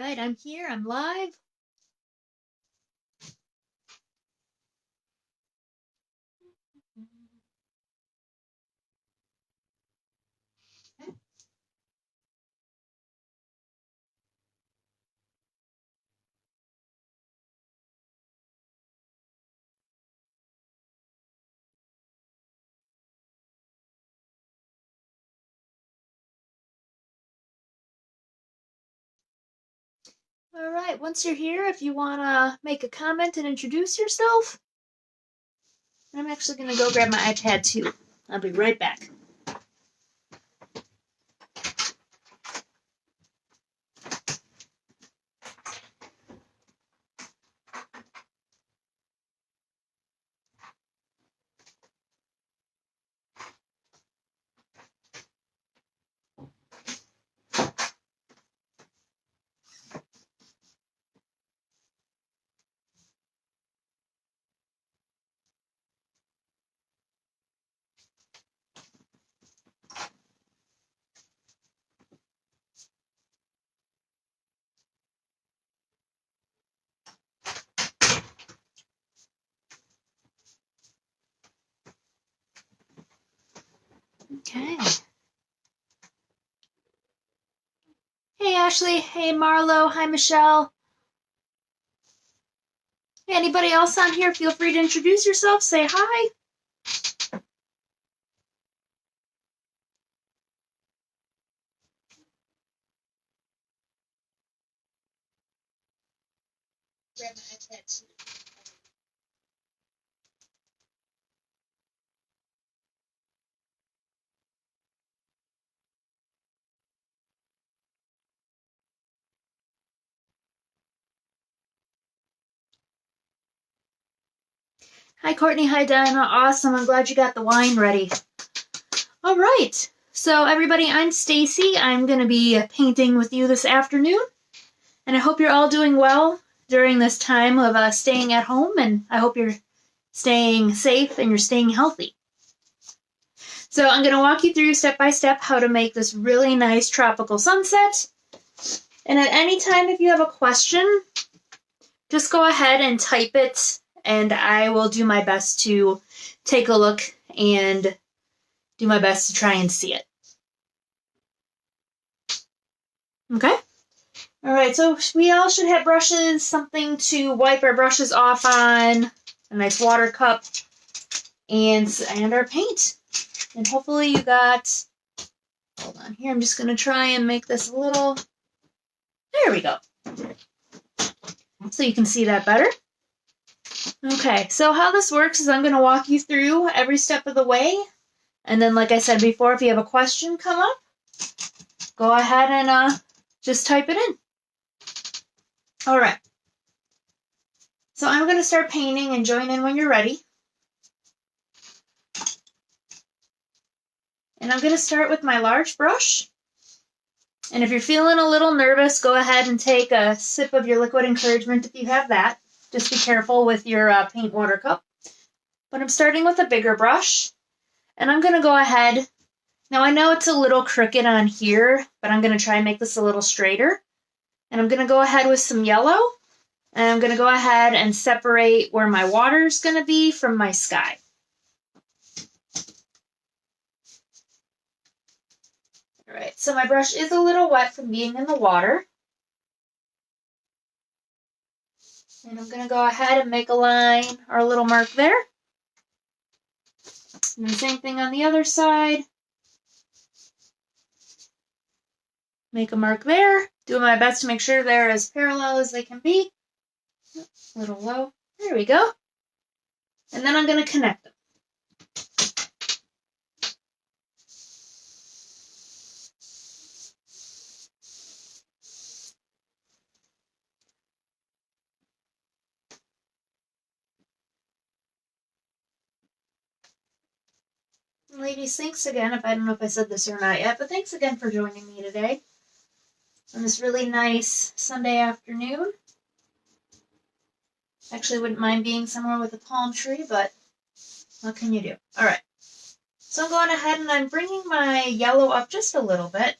right, I'm here, I'm live. All right, once you're here, if you want to make a comment and introduce yourself, I'm actually going to go grab my iPad too. I'll be right back. Okay. Hey, Ashley. Hey, Marlo. Hi, Michelle. Hey, anybody else on here? Feel free to introduce yourself. Say hi. Grab my iPad too. Hi, Courtney. Hi, Diana. Awesome. I'm glad you got the wine ready. All right. So, everybody, I'm Stacy. I'm going to be painting with you this afternoon. And I hope you're all doing well during this time of staying at home. And I hope you're staying safe and you're staying healthy. So I'm going to walk you through step by step how to make this really nice tropical sunset. And at any time, if you have a question, just go ahead and type it, and I will do my best to take a look and do my best to try and see it. Okay? All right, so we all should have brushes, something to wipe our brushes off on, a nice water cup, and our paint. And hopefully you got, hold on here, I'm just going to try and make this a little, there we go. So you can see that better. Okay, so how this works is I'm going to walk you through every step of the way. And then, like I said before, if you have a question come up, go ahead and just type it in. All right. So I'm going to start painting and join in when you're ready. And I'm going to start with my large brush. And if you're feeling a little nervous, go ahead and take a sip of your liquid encouragement if you have that. Just be careful with your paint water cup. But I'm starting with a bigger brush. And I'm going to go ahead. Now I know it's a little crooked on here, but I'm going to try and make this a little straighter. And I'm going to go ahead with some yellow. And I'm going to go ahead and separate where my water is going to be from my sky. All right, so my brush is a little wet from being in the water. And I'm going to go ahead and make a line or a little mark there. And the same thing on the other side. Make a mark there. Doing my best to make sure they're as parallel as they can be. A little low. There we go. And then I'm going to connect them. Ladies, thanks again. I don't know if I said this or not yet, but thanks again for joining me today on this really nice Sunday afternoon. Actually, wouldn't mind being somewhere with a palm tree, but what can you do? All right. So I'm going ahead and I'm bringing my yellow up just a little bit.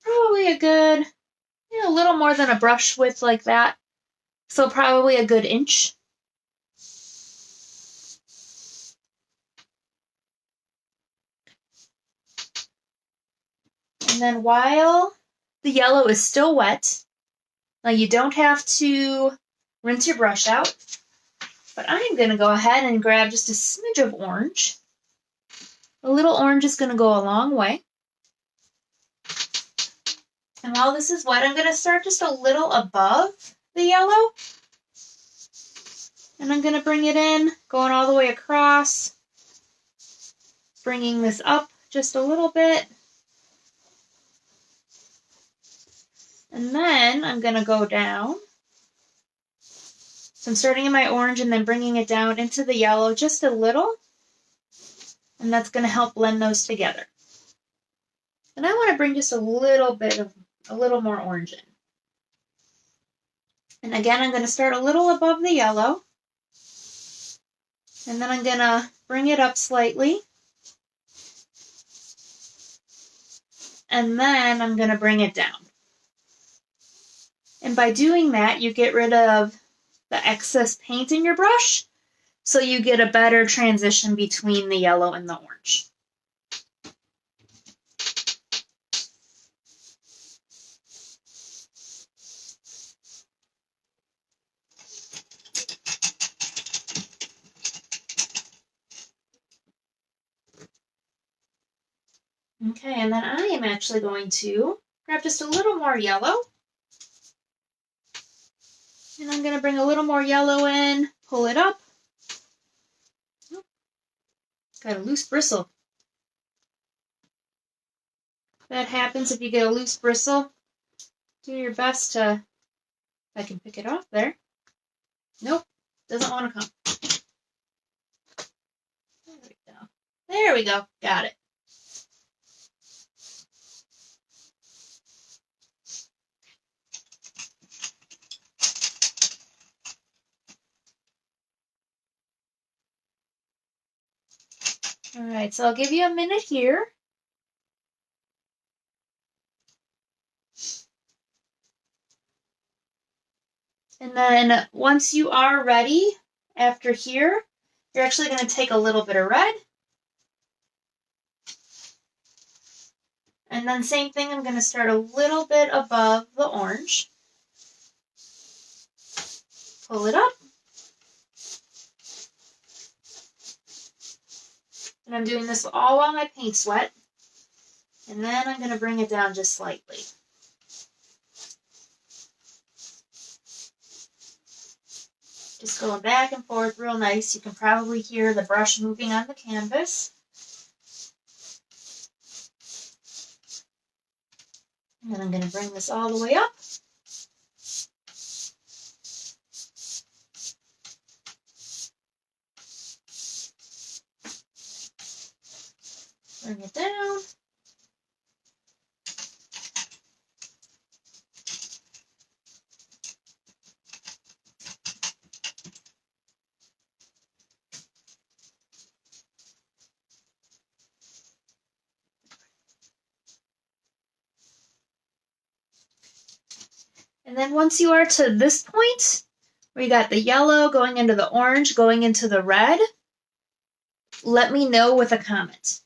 probably a good, a little more than a brush width like that. So probably a good inch. And then while the yellow is still wet, now you don't have to rinse your brush out, but I'm going to go ahead and grab just a smidge of orange. A little orange is going to go a long way. And while this is wet, I'm going to start just a little above the yellow. And I'm going to bring it in, going all the way across, bringing this up just a little bit. And then I'm going to go down. So I'm starting in my orange and then bringing it down into the yellow just a little. And that's going to help blend those together. And I want to bring just a little more orange in. And again, I'm going to start a little above the yellow. And then I'm going to bring it up slightly. And then I'm going to bring it down. And by doing that, you get rid of the excess paint in your brush, so you get a better transition between the yellow and the orange. Okay, and then I am actually going to grab just a little more yellow. And I'm going to bring a little more yellow in, pull it up. Oh, got a loose bristle. That happens if you get a loose bristle. Do your best to, if I can pick it off there. Nope, doesn't want to come. There we go. There we go, got it. All right, so I'll give you a minute here. And then once you are ready, after here, you're actually going to take a little bit of red. And then same thing, I'm going to start a little bit above the orange. Pull it up. And I'm doing this all while my paint's wet. And then I'm going to bring it down just slightly. Just going back and forth real nice. You can probably hear the brush moving on the canvas. And then I'm going to bring this all the way up. Bring it down. And then once you are to this point, where you got the yellow going into the orange, going into the red, let me know with a comment.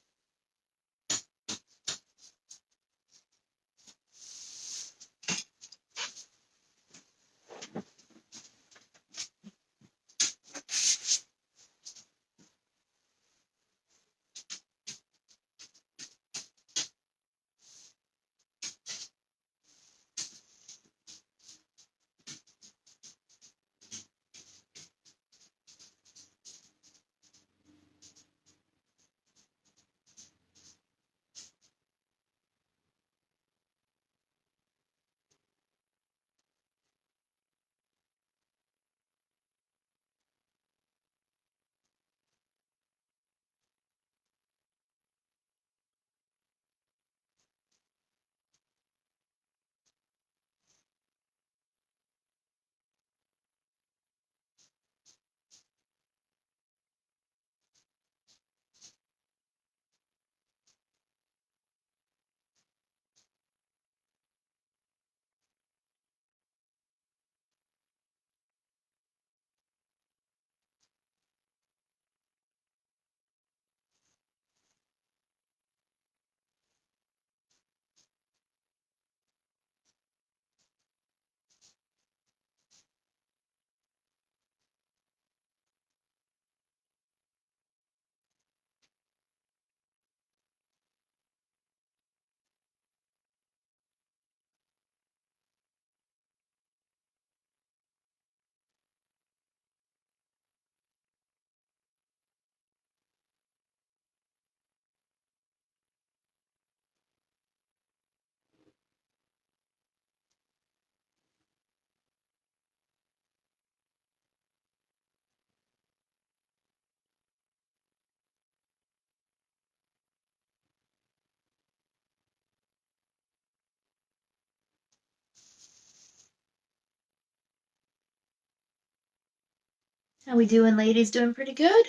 How we doing, ladies? Doing pretty good?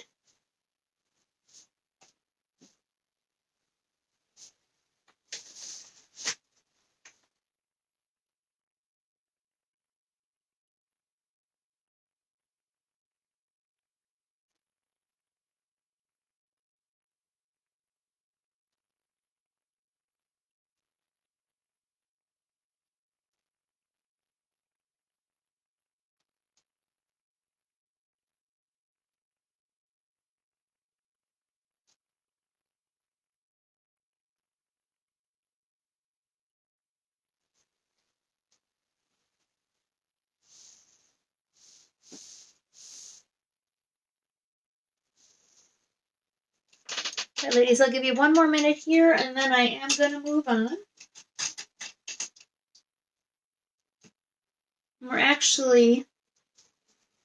All right, ladies, I'll give you one more minute here, and then I am going to move on.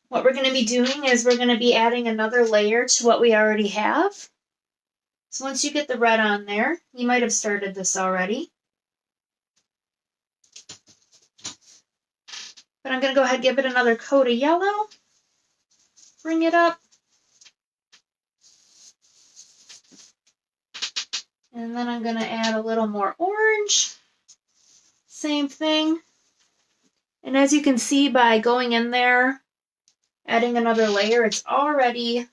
What we're going to be doing is we're going to be adding another layer to what we already have. So once you get the red on there, you might have started this already. But I'm going to go ahead and give it another coat of yellow. Bring it up. And then I'm going to add a little more orange. Same thing. And as you can see by going in there, adding another layer, it's already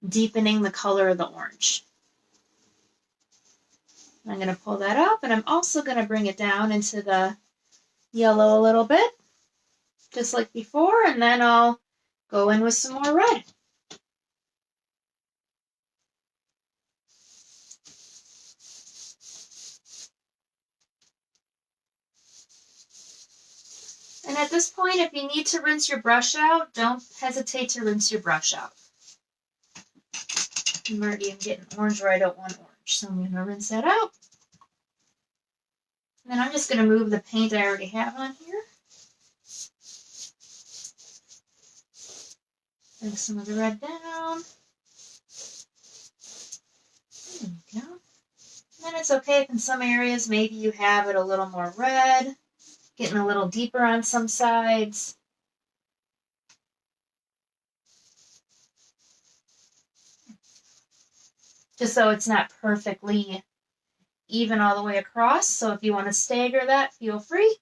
deepening the color of the orange. I'm going to pull that up, and I'm also going to bring it down into the yellow a little bit, just like before, and then I'll go in with some more red. And at this point, if you need to rinse your brush out, don't hesitate to rinse your brush out. I'm already getting orange where I don't want orange, so I'm going to rinse that out. And then I'm just going to move the paint I already have on here. Bring some of the red down. There we go. And then it's okay if in some areas maybe you have it a little more red, getting a little deeper on some sides. Just so it's not perfectly even all the way across. So if you want to stagger that, feel free.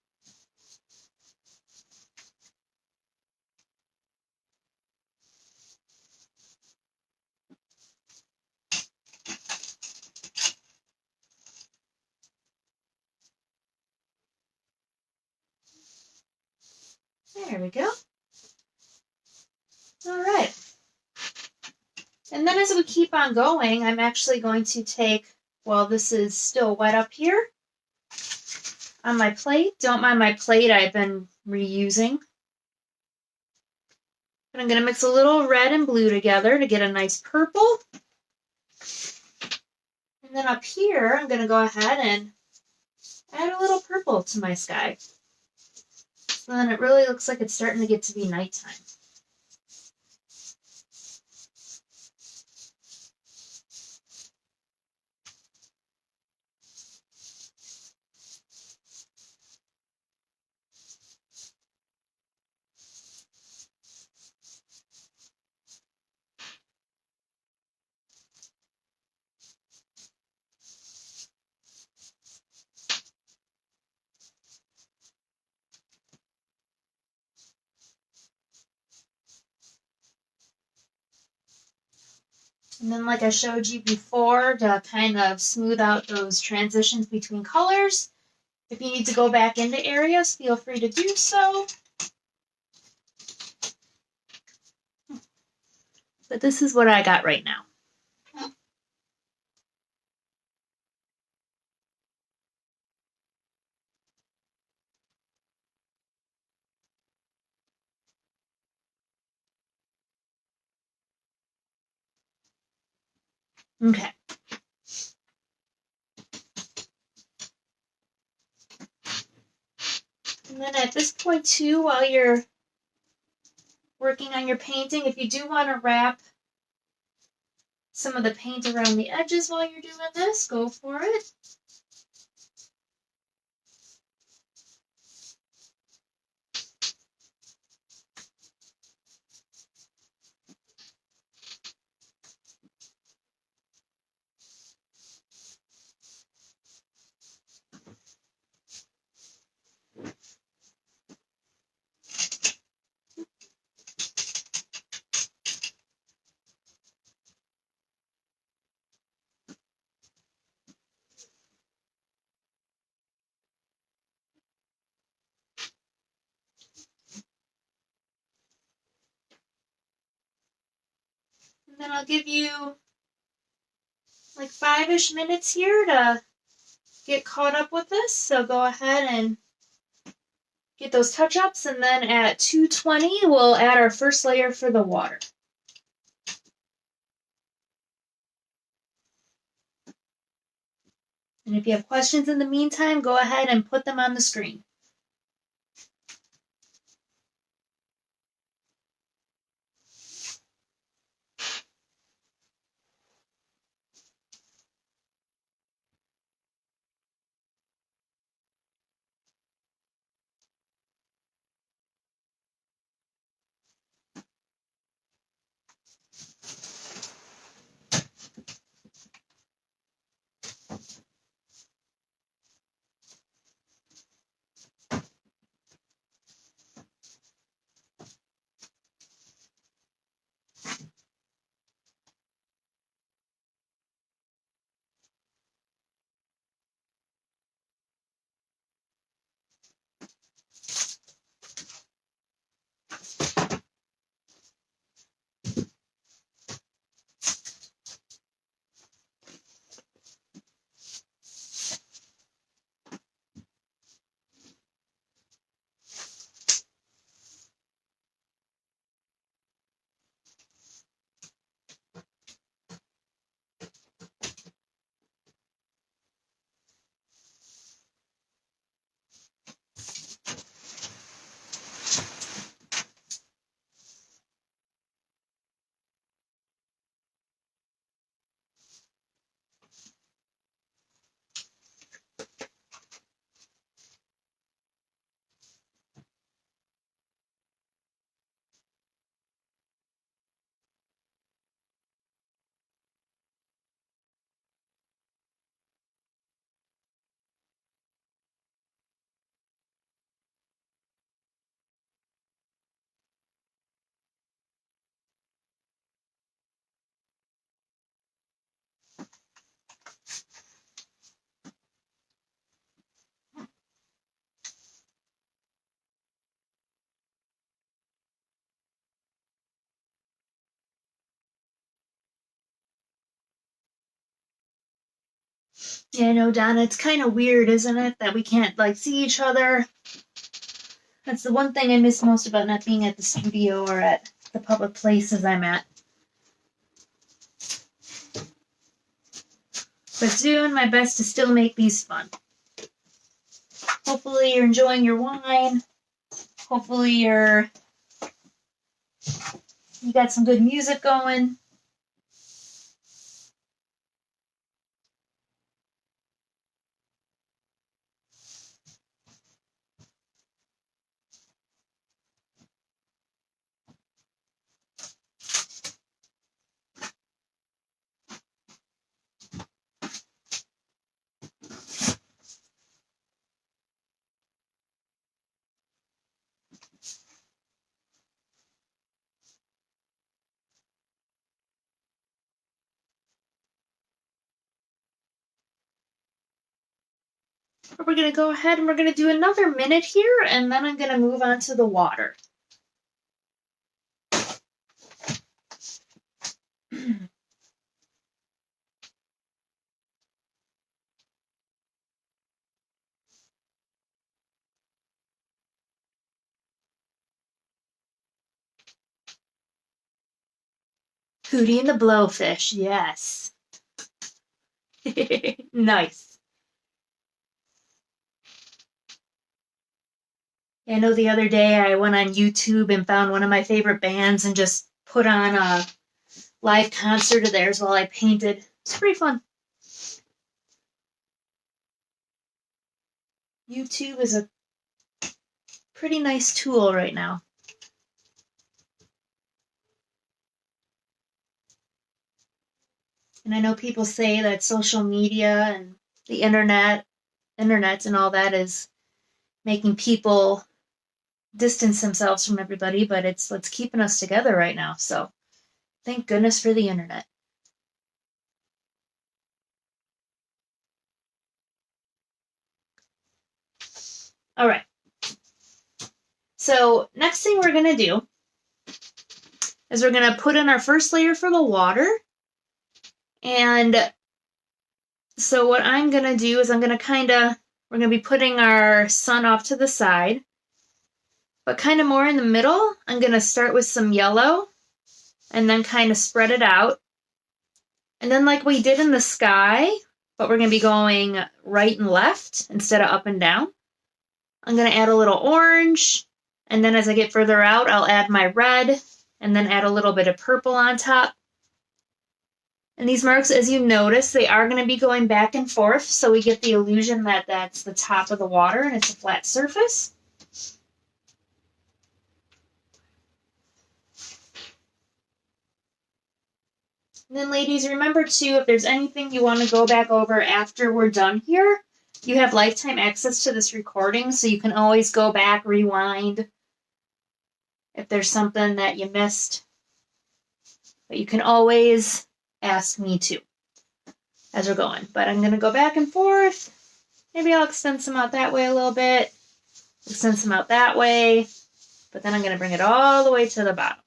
There we go. All right. And then as we keep on going, I'm actually going to take, well, this is still wet up here on my plate. Don't mind my plate, I've been reusing. But I'm going to mix a little red and blue together to get a nice purple. And then up here, I'm going to go ahead and add a little purple to my sky. So then it really looks like it's starting to get to be nighttime. And then like I showed you before, to kind of smooth out those transitions between colors, if you need to go back into areas, feel free to do so. But this is what I got right now. Okay. And then at this point too, while you're working on your painting, if you do want to wrap some of the paint around the edges while you're doing this, go for it. And then I'll give you like 5-ish minutes here to get caught up with this. So go ahead and get those touch-ups, and then at 220 we'll add our first layer for the water. And if you have questions in the meantime, go ahead and put them on the screen. Yeah, I know, Donna, it's kind of weird, isn't it, that we can't like see each other? That's the one thing I miss most about not being at the studio or at the public places I'm at. But doing my best to still make these fun. Hopefully you're enjoying your wine. Hopefully you got some good music going. We're going to go ahead and we're going to do another minute here, and then I'm going to move on to the water. Hootie and the Blowfish, yes. Nice. I know the other day I went on YouTube and found one of my favorite bands and just put on a live concert of theirs while I painted. It's pretty fun. YouTube is a pretty nice tool right now. And I know people say that social media and the internet and all that is making people distance themselves from everybody, but it's keeping us together right now. So thank goodness for the internet. All right. So next thing we're going to do is we're going to put in our first layer for the water. And so what I'm going to do is we're going to be putting our sun off to the side, but kind of more in the middle. I'm going to start with some yellow and then kind of spread it out. And then like we did in the sky, but we're going to be going right and left instead of up and down. I'm going to add a little orange, and then as I get further out, I'll add my red, and then add a little bit of purple on top. And these marks, as you notice, they are going to be going back and forth, so we get the illusion that that's the top of the water and it's a flat surface. And then ladies, remember too, if there's anything you want to go back over after we're done here, you have lifetime access to this recording, so you can always go back, rewind, if there's something that you missed. But you can always ask me too as we're going. But I'm going to go back and forth. Maybe I'll extend some out that way a little bit, extend some out that way, but then I'm going to bring it all the way to the bottom.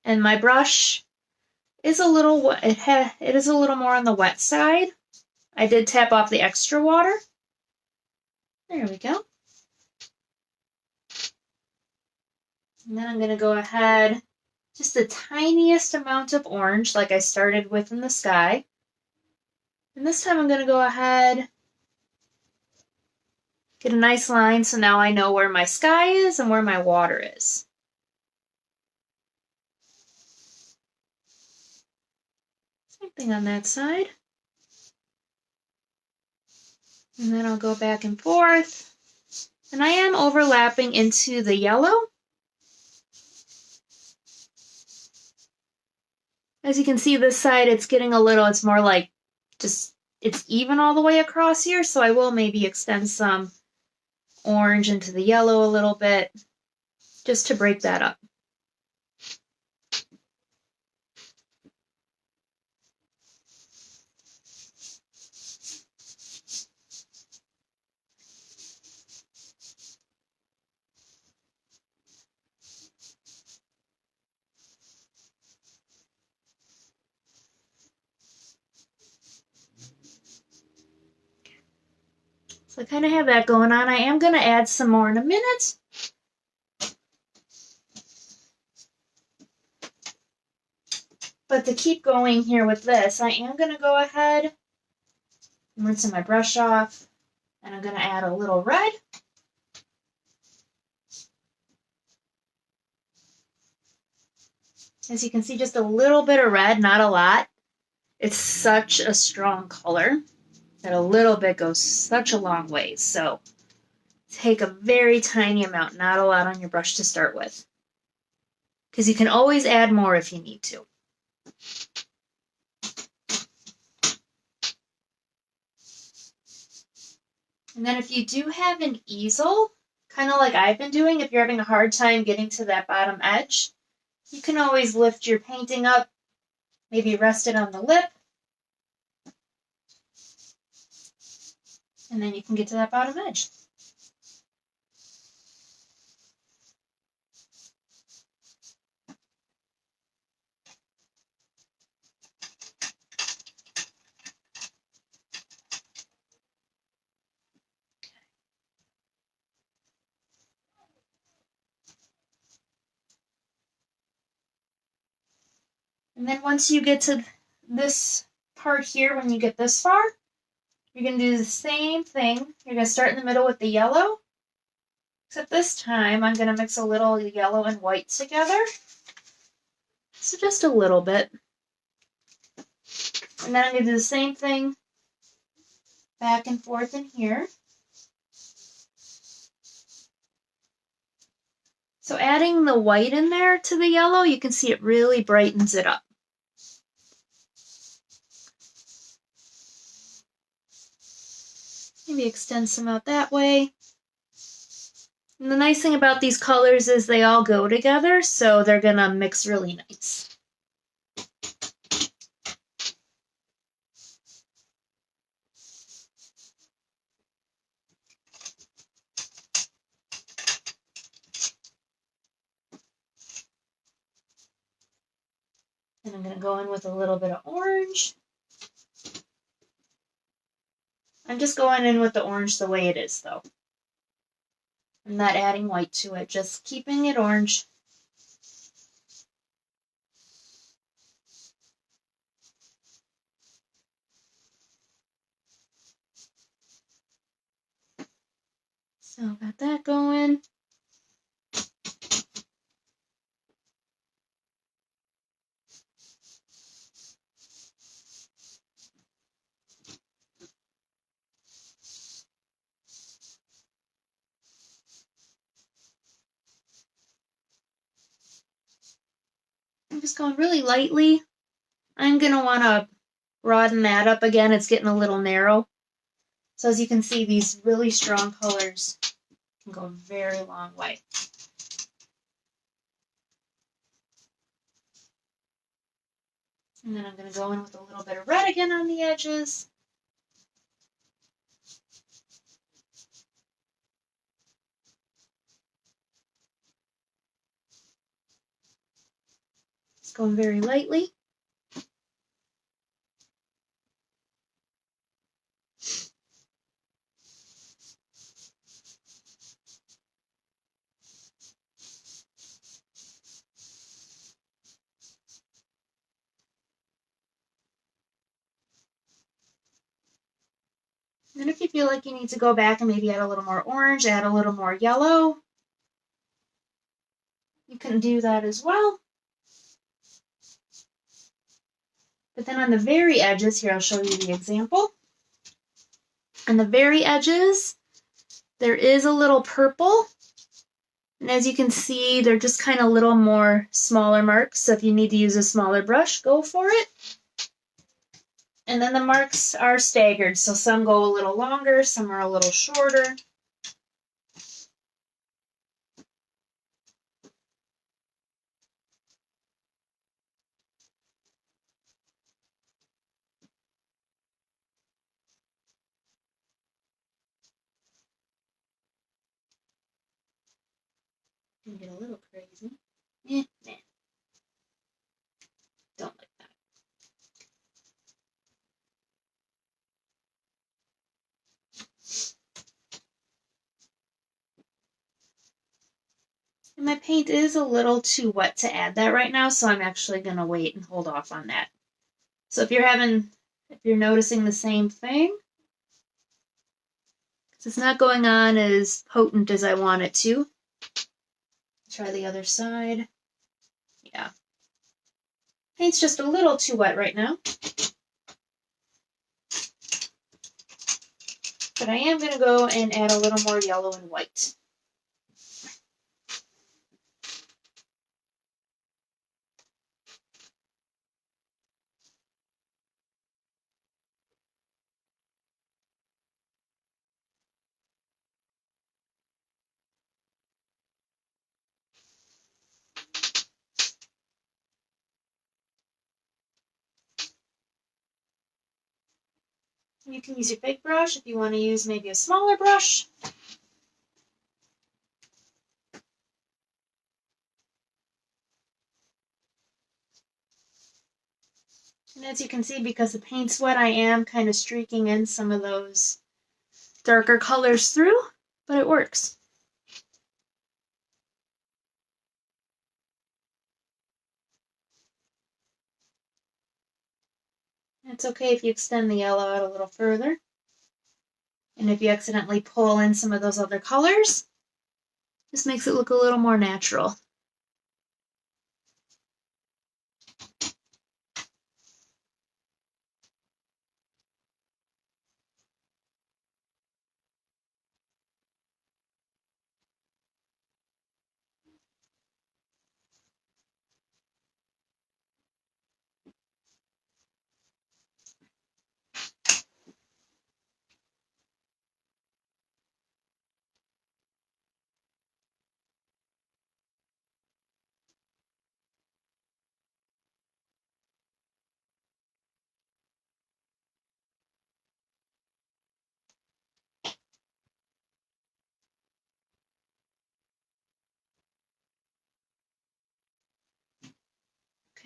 And my brush is a little, it is a little more on the wet side. I did tap off the extra water. There we go. And then I'm going to go ahead, just the tiniest amount of orange like I started with in the sky. And this time I'm going to go ahead, get a nice line so now I know where my sky is and where my water is. Same thing on that side. And then I'll go back and forth. And I am overlapping into the yellow. As you can see, this side, it's getting a little, it's more like just, it's even all the way across here. So I will maybe extend some orange into the yellow a little bit, just to break that up. So I kind of have that going on. I am going to add some more in a minute. But to keep going here with this, I am going to go ahead and rinse my brush off. And I'm going to add a little red. As you can see, just a little bit of red, not a lot. It's such a strong color that a little bit goes such a long way. So take a very tiny amount, not a lot on your brush to start with. Because you can always add more if you need to. And then if you do have an easel, kind of like I've been doing, if you're having a hard time getting to that bottom edge, you can always lift your painting up, maybe rest it on the lip, and then you can get to that bottom edge. And then once you get to this part here, when you get this far, you're going to do the same thing. You're going to start in the middle with the yellow, except this time I'm going to mix a little yellow and white together. So just a little bit. And then I'm going to do the same thing back and forth in here. So adding the white in there to the yellow, you can see it really brightens it up. Maybe extend some out that way. And the nice thing about these colors is they all go together, so they're going to mix really nice. And I'm going to go in with a little bit of orange. I'm just going in with the orange the way it is, though. I'm not adding white to it, just keeping it orange. So got that going. I'm just going really lightly. I'm going to want to broaden that up again. It's getting a little narrow. So as you can see, these really strong colors can go a very long way. And then I'm going to go in with a little bit of red again on the edges. Just going very lightly. And if you feel like you need to go back and maybe add a little more orange, add a little more yellow, you can do that as well. But then on the very edges, here I'll show you the example. On the very edges, there is a little purple. And as you can see, they're just kind of a little more smaller marks. So if you need to use a smaller brush, go for it. And then the marks are staggered. So some go a little longer, some are a little shorter. Can get a little crazy. Nah. Don't like that. And my paint is a little too wet to add that right now, so I'm actually going to wait and hold off on that. So if you're noticing the same thing, it's not going on as potent as I want it to. Try the other side. Yeah. Paint's just a little too wet right now. But I am going to go and add a little more yellow and white. You can use your big brush if you want to use maybe a smaller brush. And as you can see, because the paint's wet, I am kind of streaking in some of those darker colors through, but it works. It's okay if you extend the yellow out a little further. And if you accidentally pull in some of those other colors, this makes it look a little more natural.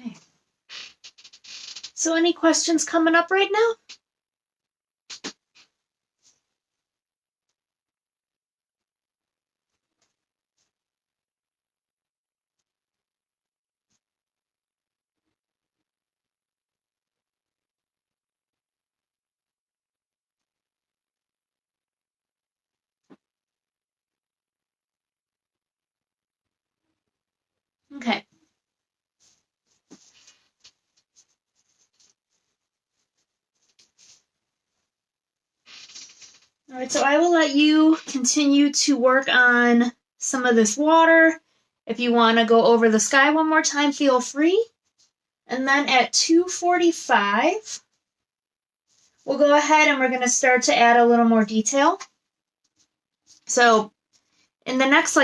Okay. So any questions coming up right now? Okay. All right, so I will let you continue to work on some of this water. If you want to go over the sky one more time, feel free. And then at 2:45, we'll go ahead and we're going to start to add a little more detail. So in the next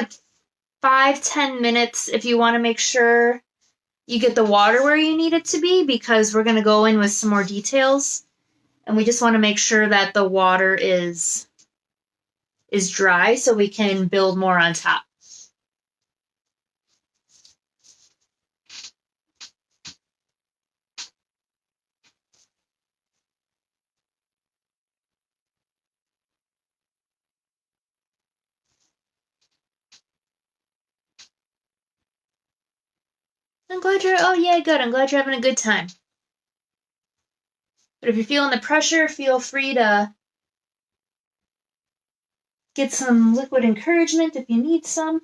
5-10 minutes, if you want to make sure you get the water where you need it to be, because we're going to go in with some more details. And we just want to make sure that the water is dry so we can build more on top. I'm glad oh yeah, good. I'm glad you're having a good time. But if you're feeling the pressure, feel free to get some liquid encouragement if you need some.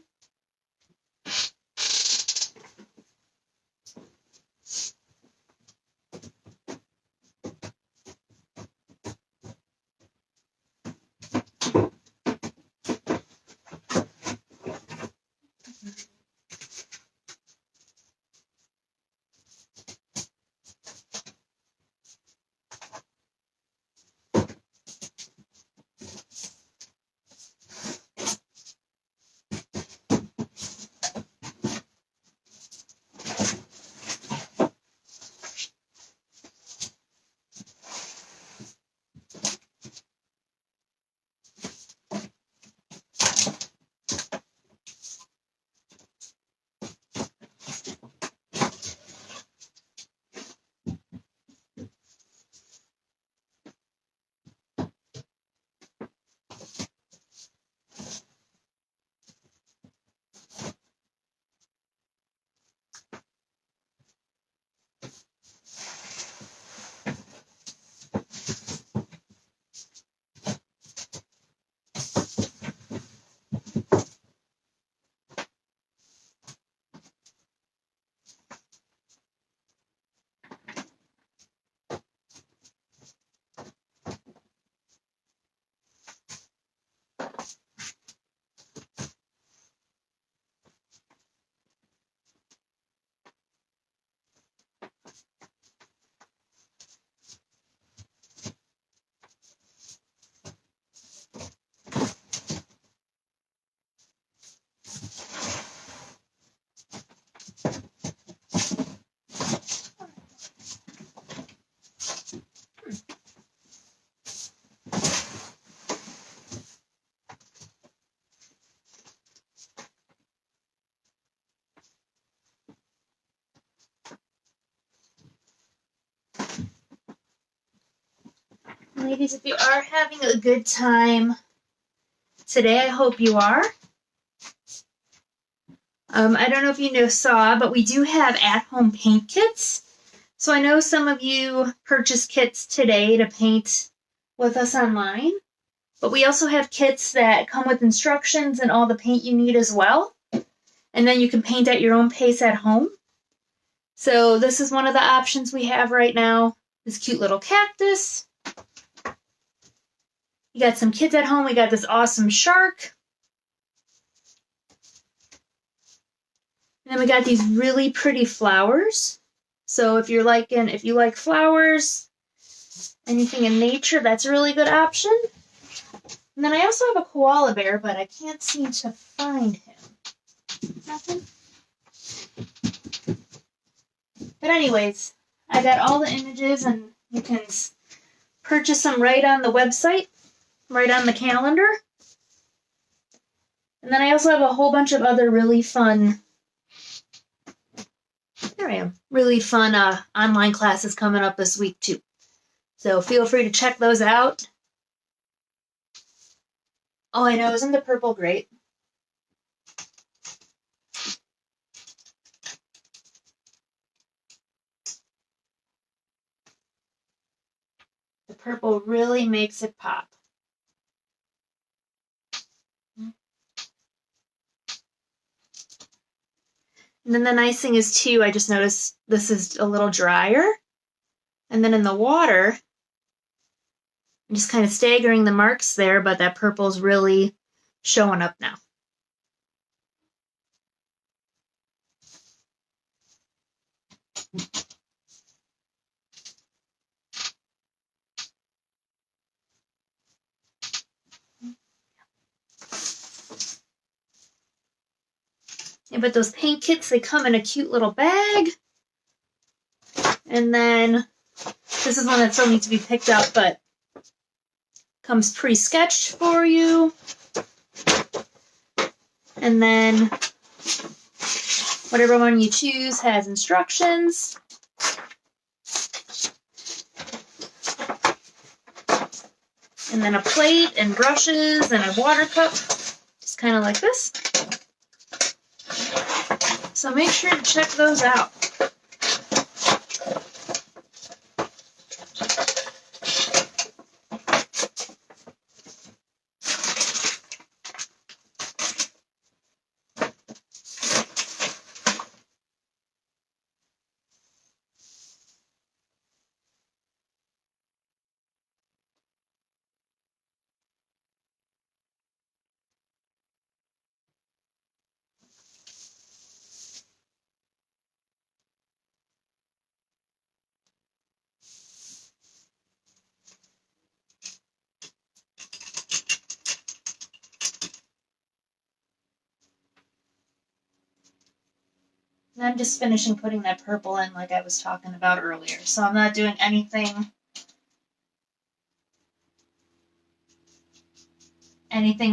Ladies, if you are having a good time today, I hope you are. I don't know if you saw, but we do have at-home paint kits. So I know some of you purchased kits today to paint with us online, but we also have kits that come with instructions and all the paint you need as well. And then you can paint at your own pace at home. So this is one of the options we have right now. This cute little cactus. You got some kids at home. We got this awesome shark. And then we got these really pretty flowers. So if you like flowers, anything in nature, that's a really good option. And then I also have a koala bear, but I can't seem to find him. Nothing? But anyways, I got all the images, and you can purchase them right on the website, right on the calendar. And then I also have a whole bunch of other really fun There I am. Really fun online classes coming up this week too. So feel free to check those out. Oh, I know, isn't the purple great? The purple really makes it pop. And then the nice thing is too, I just noticed this is a little drier. And then in the water, I'm just kind of staggering the marks there, but that purple's really showing up now. Yeah, but those paint kits, they come in a cute little bag. And then this is one that still needs to be picked up, but comes pre-sketched for you. And then whatever one you choose has instructions. And then a plate and brushes and a water cup, just kind of like this. So make sure to check those out. And I'm just finishing putting that purple in like I was talking about earlier. So I'm not doing anything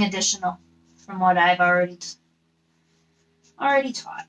additional from what I've already taught.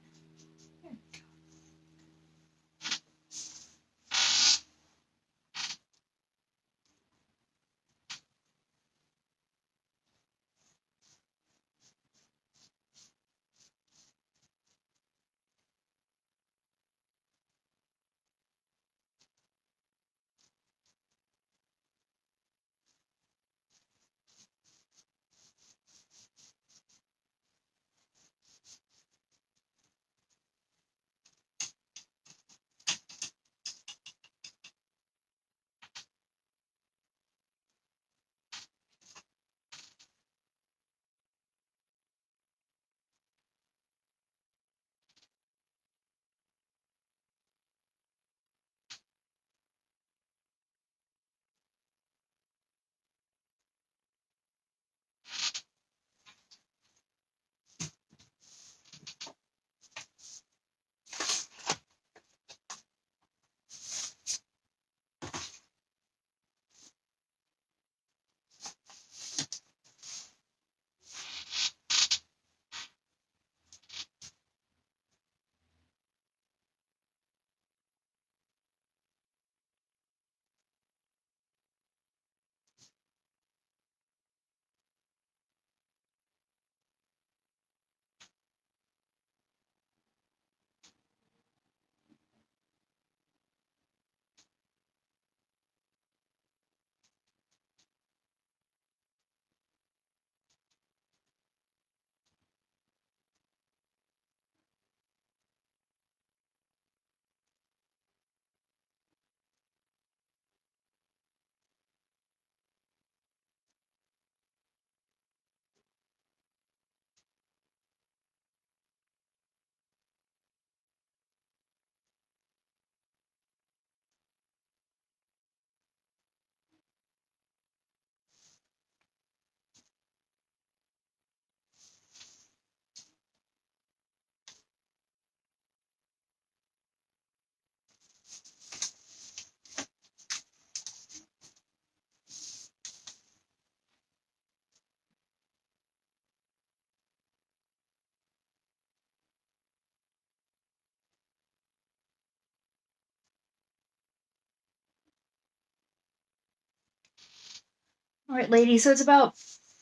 All right, ladies, so it's about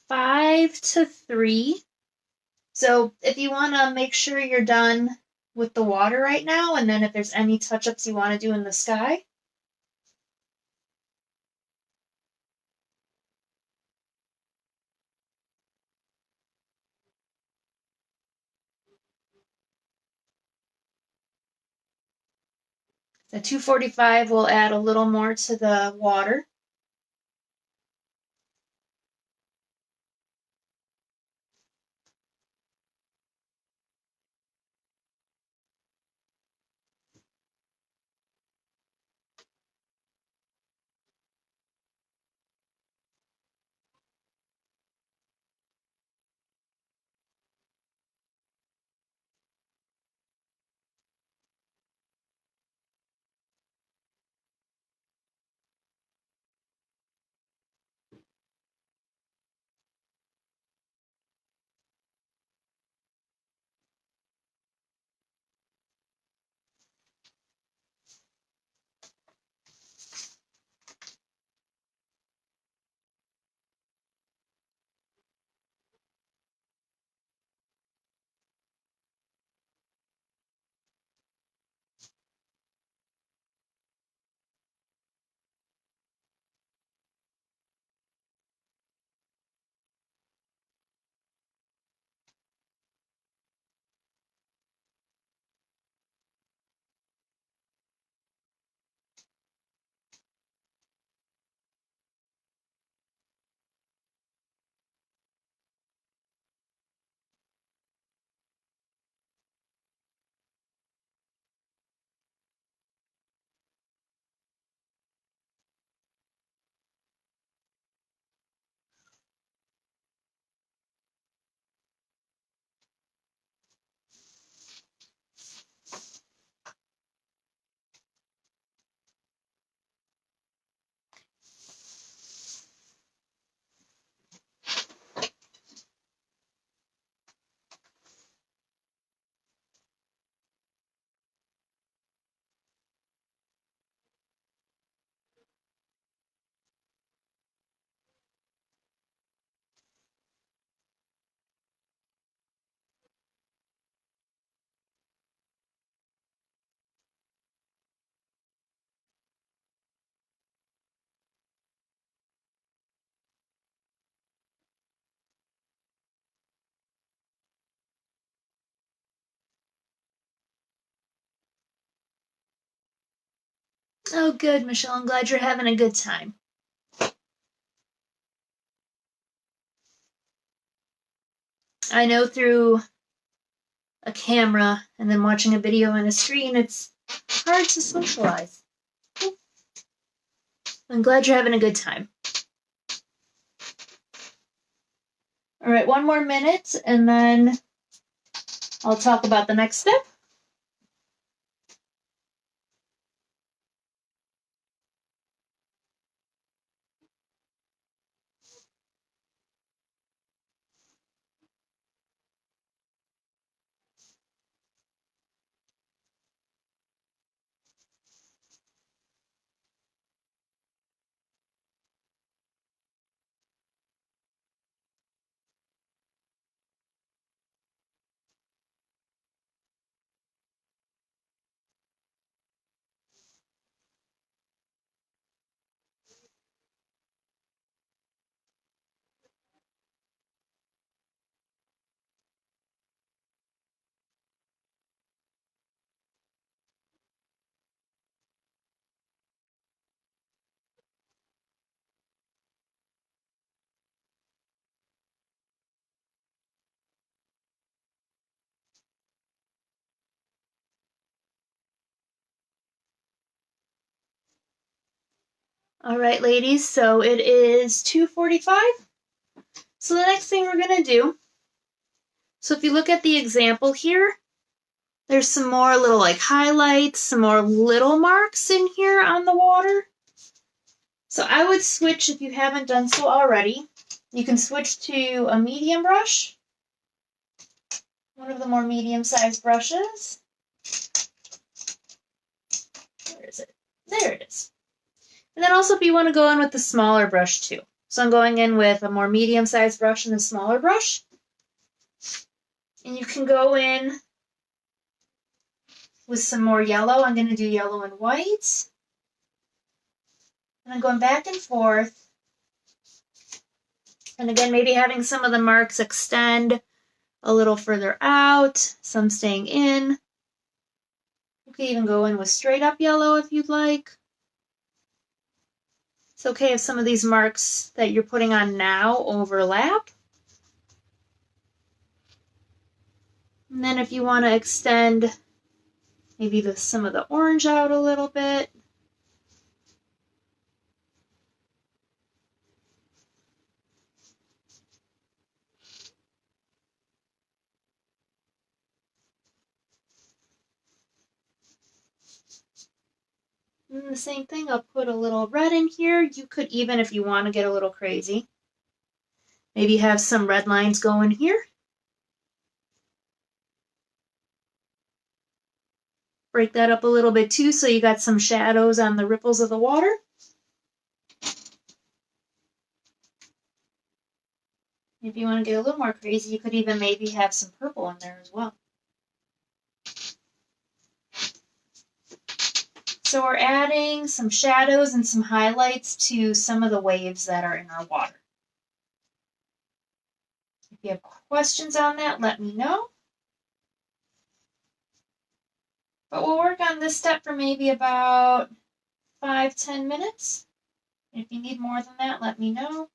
5 to 3. So if you want to make sure you're done with the water right now, and then if there's any touch-ups you want to do in the sky. At 2:45, we'll add a little more to the water. Oh, good, Michelle. I'm glad you're having a good time. I know through a camera and then watching a video on a screen, it's hard to socialize. I'm glad you're having a good time. All right, 1 more minute, and then I'll talk about the next step. All right, ladies, so it is 2:45. So the next thing we're going to do, so if you look at the example here, there's some more little like highlights, some more little marks in here on the water. So I would switch, if you haven't done so already, you can switch to a medium brush, one of the more medium-sized brushes. Where is it? There it is. And then also if you want to go in with the smaller brush too. So I'm going in with a more medium-sized brush and a smaller brush. And you can go in with some more yellow. I'm going to do yellow and white. And I'm going back and forth. And again, maybe having some of the marks extend a little further out, some staying in. You can even go in with straight up yellow if you'd like. It's okay if some of these marks that you're putting on now overlap. And then if you want to extend maybe some of the orange out a little bit. And the same thing, I'll put a little red in here. You could even, if you want to get a little crazy, maybe have some red lines going here. Break that up a little bit too, so you got some shadows on the ripples of the water. If you want to get a little more crazy, you could even maybe have some purple in there as well. So we're adding some shadows and some highlights to some of the waves that are in our water. If you have questions on that, let me know. But we'll work on this step for maybe about 5-10 minutes. If you need more than that, let me know.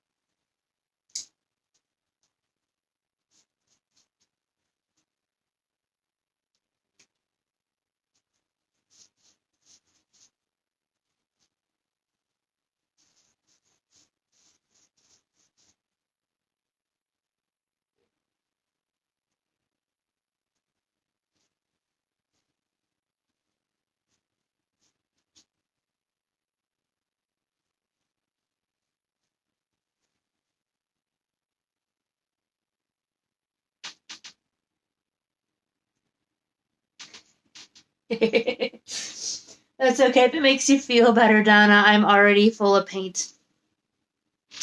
That's okay if it makes you feel better, Donna. I'm already full of paint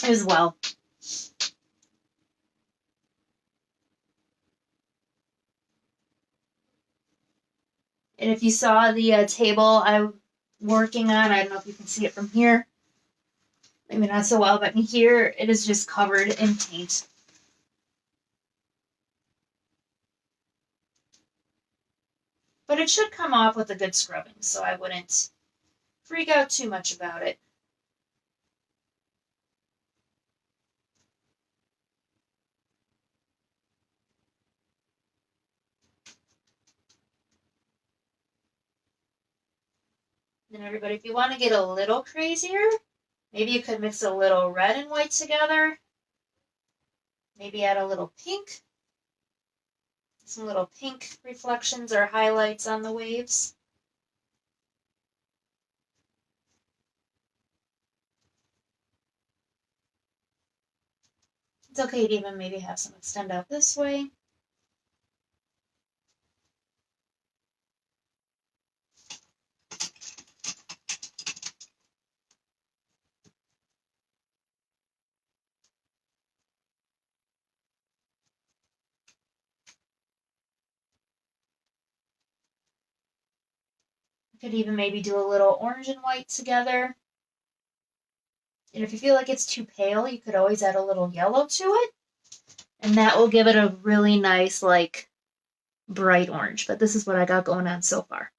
as well. And if you saw the table I'm working on, I don't know if you can see it from here. Maybe not so well, but in here it is just covered in paint. But it should come off with a good scrubbing, so I wouldn't freak out too much about it. Then everybody, if you want to get a little crazier, maybe you could mix a little red and white together. Maybe add a little pink. Some little pink reflections or highlights on the waves. It's okay to even maybe have some extend out this way. You could even maybe do a little orange and white together. And if you feel like it's too pale, you could always add a little yellow to it. And that will give it a really nice, like, bright orange. But this is what I got going on so far.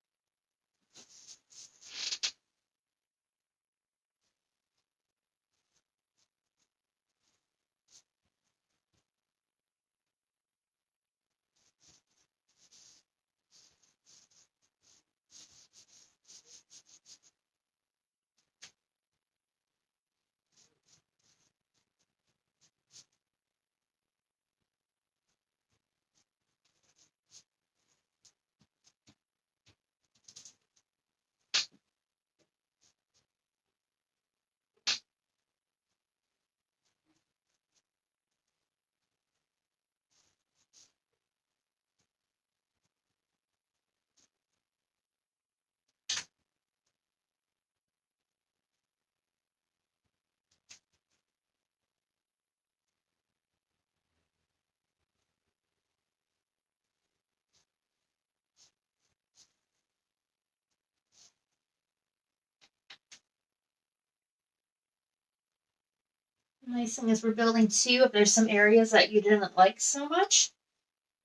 Nice thing is we're building too, if there's some areas that you didn't like so much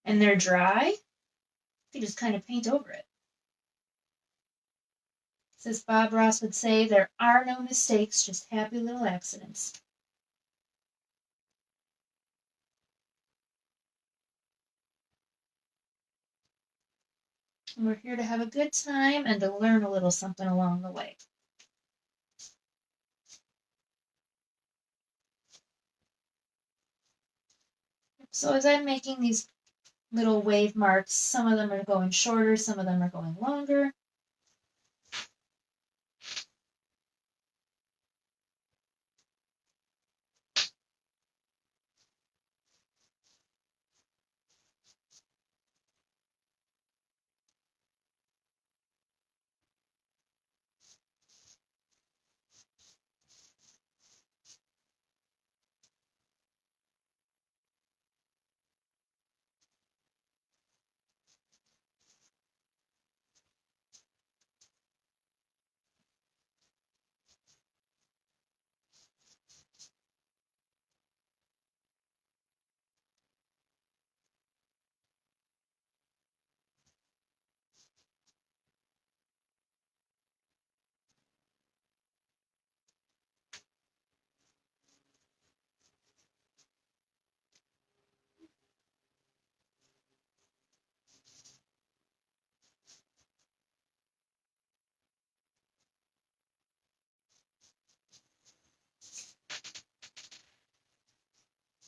and they're dry, you just kind of paint over it. As Bob Ross would say, there are no mistakes, just happy little accidents. And we're here to have a good time and to learn a little something along the way. So as I'm making these little wave marks, some of them are going shorter, some of them are going longer.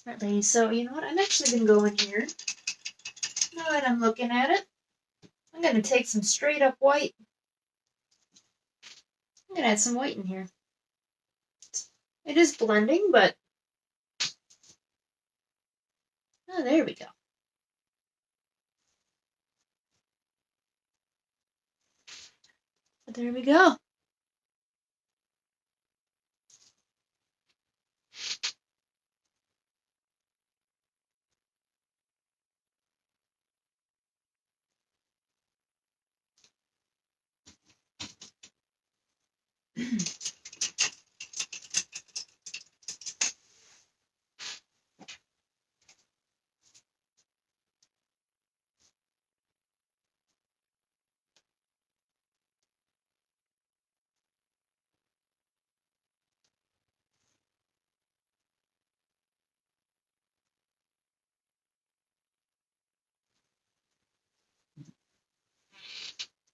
All right, ladies, so you know what? I'm actually going to go in here. Now that I'm looking at it, I'm going to take some straight up white. I'm going to add some white in here. It is blending, but... Oh, there we go. But there we go.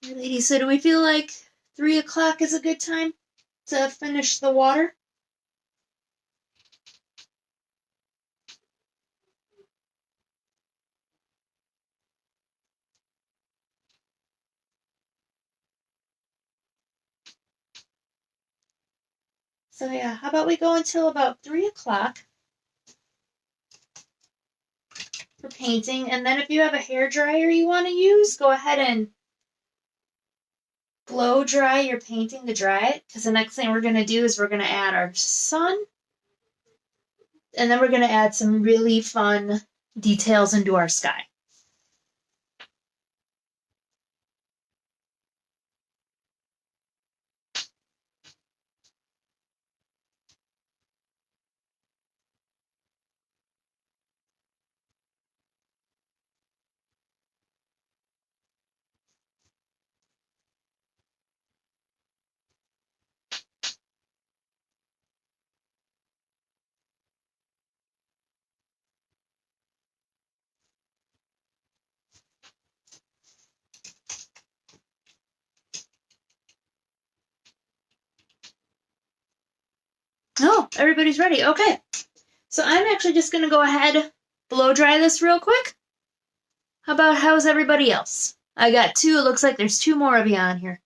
Hey, ladies, so do we feel like 3 o'clock is a good time to finish the water? So yeah, how about we go until about 3 o'clock for painting, and then if you have a hair dryer you want to use, go ahead and blow dry your painting to dry it, because the next thing we're going to do is we're going to add our sun, and then we're going to add some really fun details into our sky. Oh, everybody's ready. Okay. So I'm actually just going to go ahead, blow dry this real quick. How's everybody else? I got 2. It looks like there's 2 more of you on here.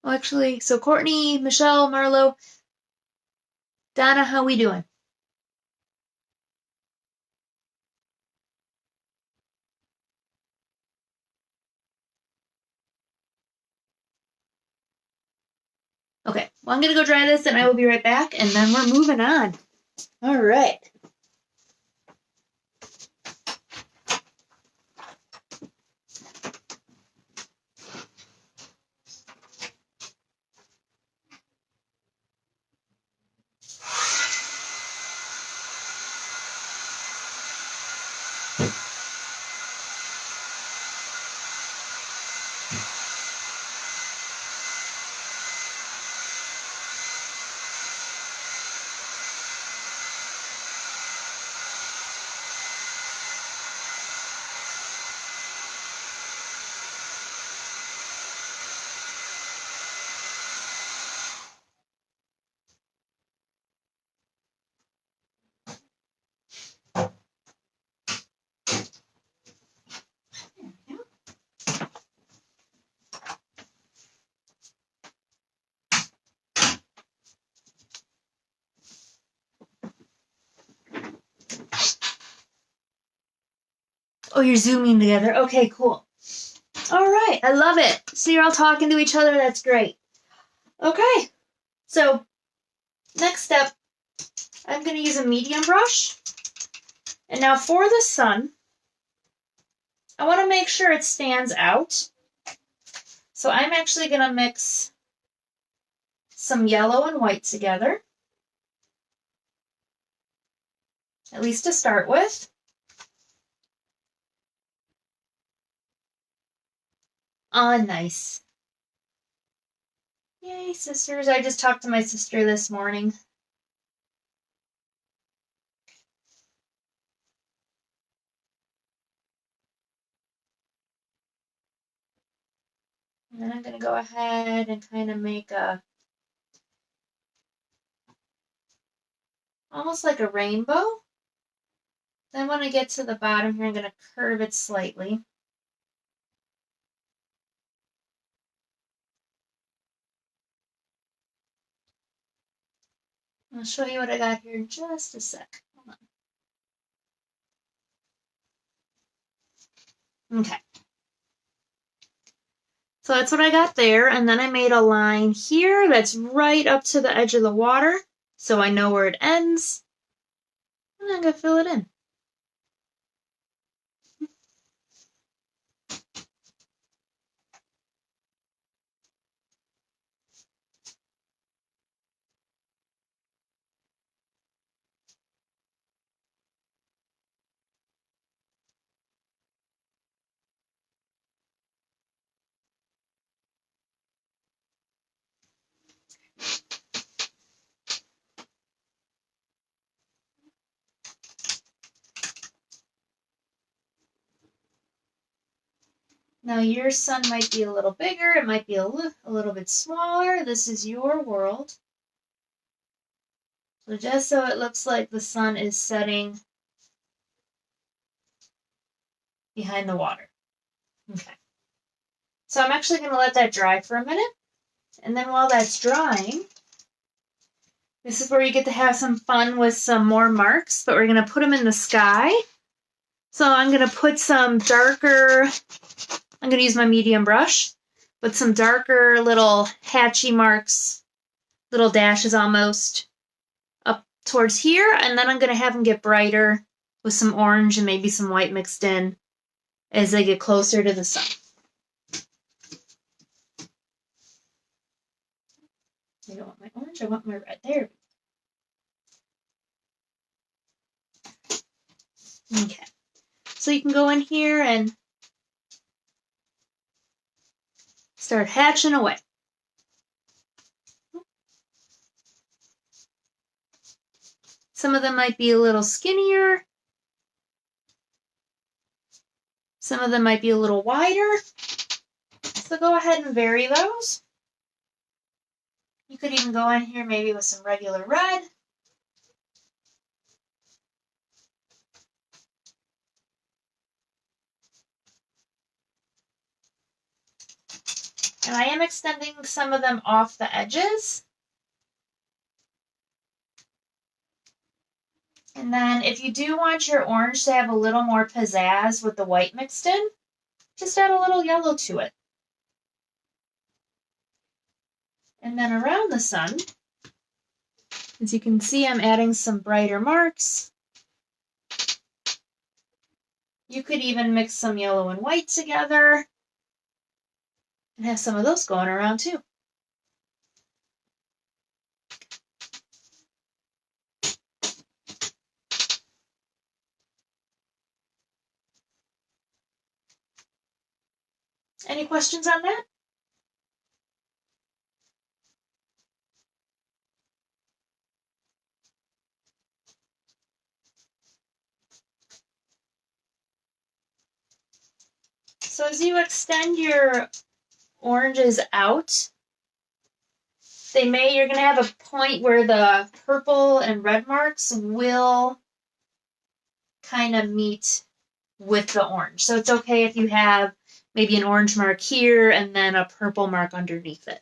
Well, actually, so Courtney, Michelle, Marlo, Donna, how we doing? Okay, well, I'm going to go dry this and I will be right back, and then we're moving on. All right. Oh, you're zooming together. Okay, cool. All right, I love it. So you're all talking to each other. That's great. Okay, so next step, I'm going to use a medium brush. And now for the sun, I want to make sure it stands out. So I'm actually going to mix some yellow and white together, at least to start with. Ah, nice. Yay, sisters. I just talked to my sister this morning. And then I'm going to go ahead and kind of make a, almost like a rainbow. Then when I get to the bottom here, I'm going to curve it slightly. I'll show you what I got here in just a sec. Hold on. Okay. So that's what I got there. And then I made a line here that's right up to the edge of the water. So I know where it ends. And I'm going to fill it in. Now your sun might be a little bigger, it might be a little bit smaller. This is your world. So just so it looks like the sun is setting behind the water. Okay. So I'm actually going to let that dry for a minute. And then while that's drying, this is where you get to have some fun with some more marks, but we're going to put them in the sky. So I'm going to put some darker, I'm going to use my medium brush, with some darker little hatchy marks, little dashes almost, up towards here. And then I'm going to have them get brighter with some orange and maybe some white mixed in as they get closer to the sun. I don't want my orange, I want my red. There. Okay. So you can go in here and start hatching away. Some of them might be a little skinnier. Some of them might be a little wider. So go ahead and vary those. You could even go in here maybe with some regular red. And I am extending some of them off the edges. And then if you do want your orange to have a little more pizzazz with the white mixed in, just add a little yellow to it. And then around the sun, as you can see, I'm adding some brighter marks. You could even mix some yellow and white together and have some of those going around too. Any questions on that? So as you extend your oranges out, you're going to have a point where the purple and red marks will kind of meet with the orange. So it's okay if you have maybe an orange mark here and then a purple mark underneath it.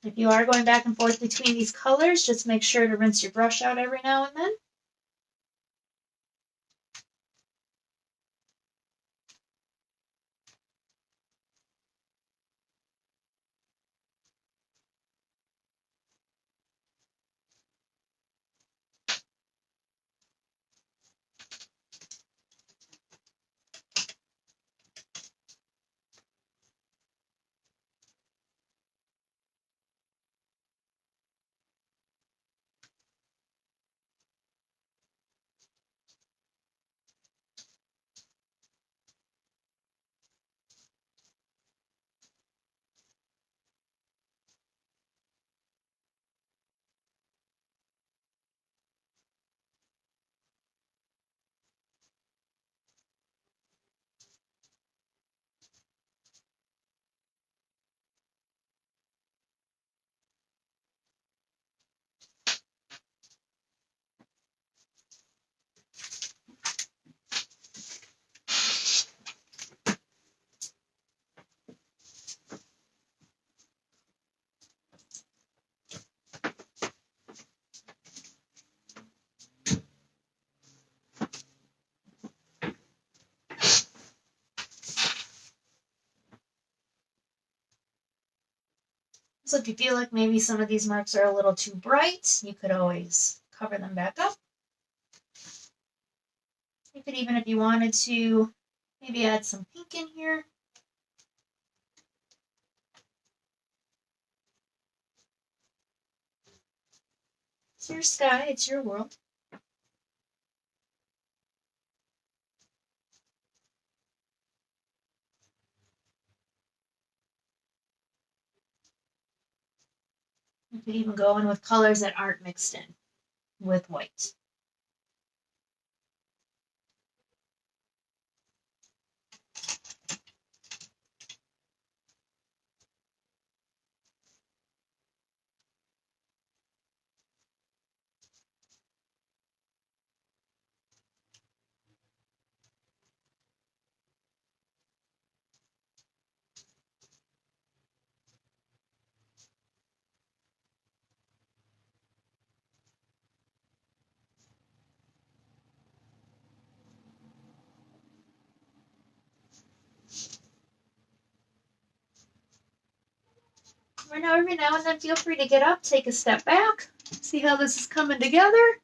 If you are going back and forth between these colors, just make sure to rinse your brush out every now and then. So if you feel like maybe some of these marks are a little too bright, you could always cover them back up. You could even, if you wanted to, maybe add some pink in here. It's your sky, it's your world. You could even go in with colors that aren't mixed in with white. Right now, every now and then, feel free to get up, take a step back, see how this is coming together.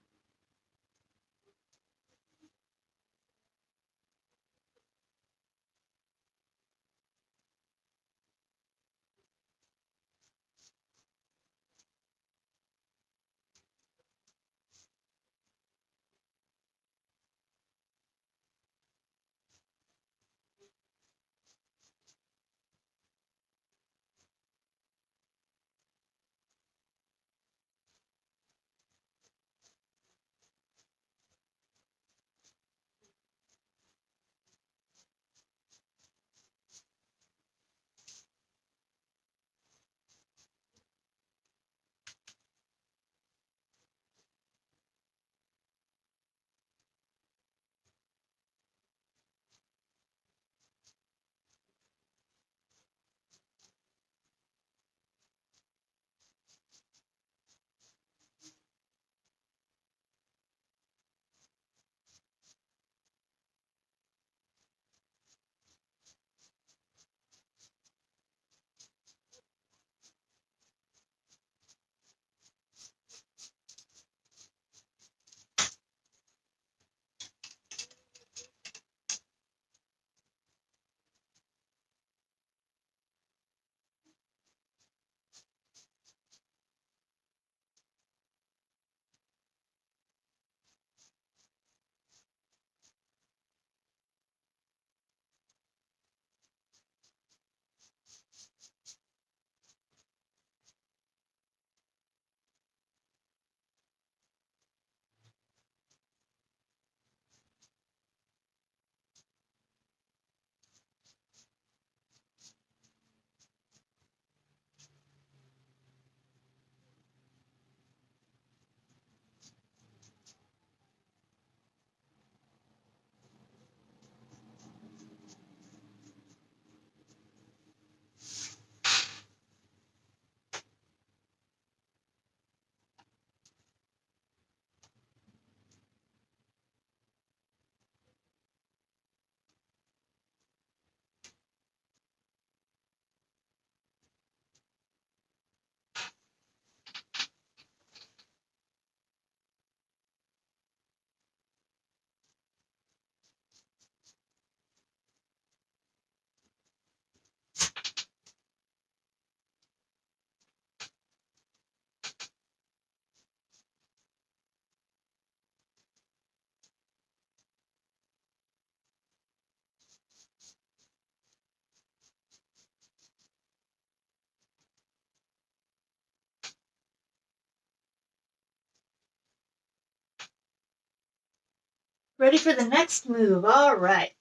Ready for the next move. All right.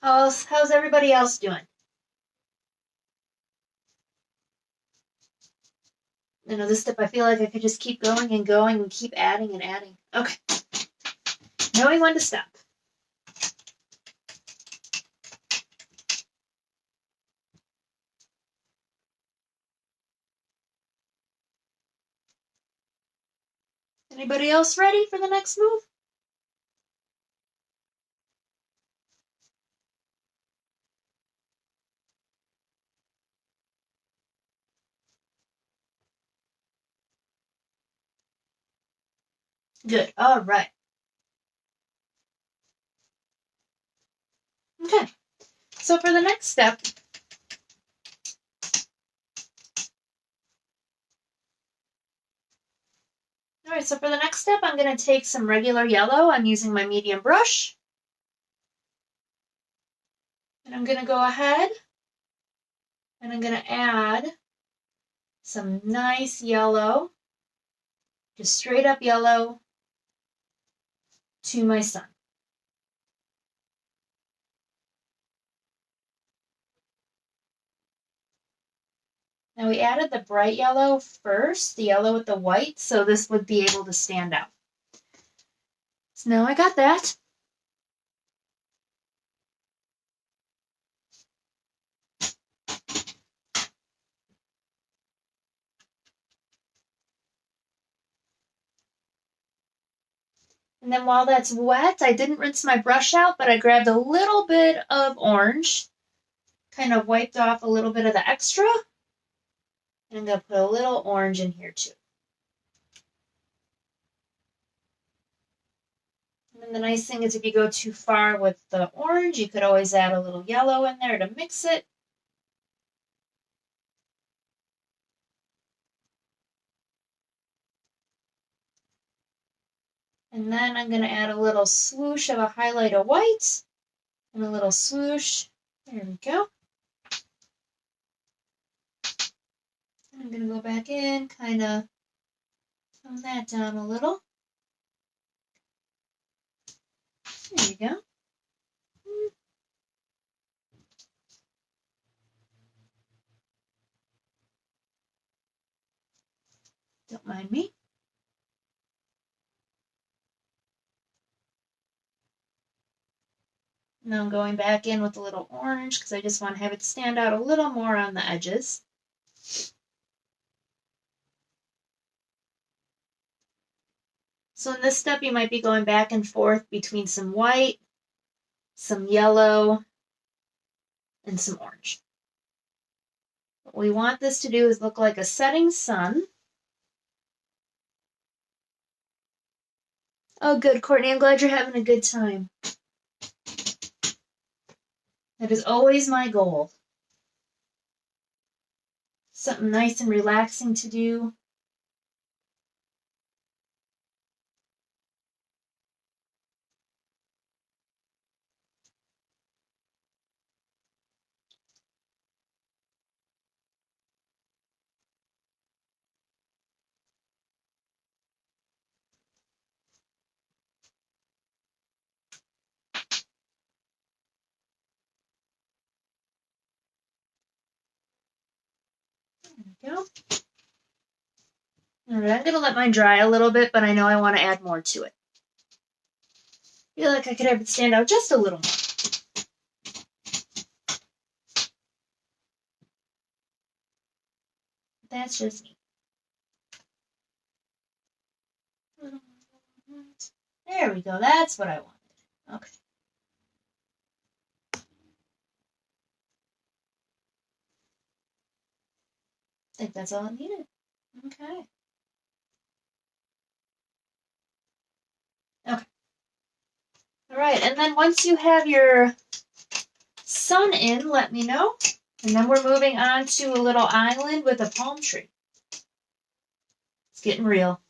How's everybody else doing? You know, this step I feel like I could just keep going and going and keep adding and adding. Okay. Knowing when to stop. Anybody else ready for the next move? Good. All right. Okay. So for the next step, I'm going to take some regular yellow. I'm using my medium brush. And I'm going to go ahead and I'm going to add some nice yellow, just straight up yellow, to my sun. Now we added the bright yellow first, the yellow with the white, so this would be able to stand out. So now I got that. And then while that's wet, I didn't rinse my brush out, but I grabbed a little bit of orange, kind of wiped off a little bit of the extra, and I'm going to put a little orange in here too. And the nice thing is if you go too far with the orange, you could always add a little yellow in there to mix it. And then I'm going to add a little swoosh of a highlight of white and a little swoosh. There we go. And I'm going to go back in, kind of tone that down a little. There you go. Don't mind me. Now I'm going back in with a little orange because I just want to have it stand out a little more on the edges. So in this step, you might be going back and forth between some white, some yellow, and some orange. What we want this to do is look like a setting sun. Oh, good, Courtney. I'm glad you're having a good time. That is always my goal. Something nice and relaxing to do. There we go. All right, I'm going to let mine dry a little bit, but I know I want to add more to it. I feel like I could have it stand out just a little more. That's just me. There we go. That's what I wanted. Okay. I think that's all I needed. Okay. Okay. All right, and then once you have your sun in, let me know. And then we're moving on to a little island with a palm tree. It's getting real.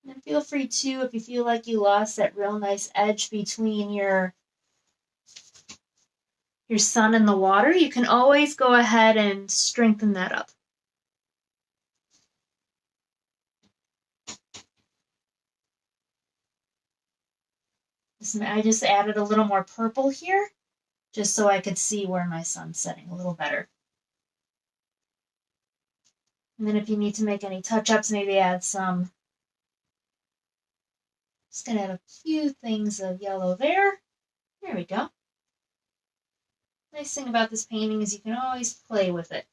And feel free to, if you feel like you lost that real nice edge between your sun and the water, you can always go ahead and strengthen that up. I just added a little more purple here, just so I could see where my sun's setting a little better. And then if you need to make any touch-ups, maybe add some. Just gonna add a few things of yellow there. There we go. Nice thing about this painting is you can always play with it.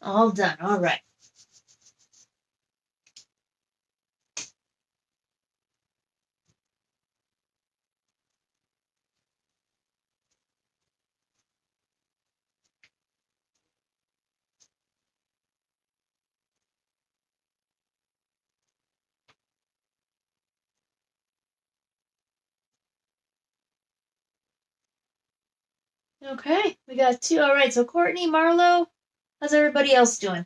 All done. All right. Okay, we got 2. All right, so Courtney, Marlo, how's everybody else doing?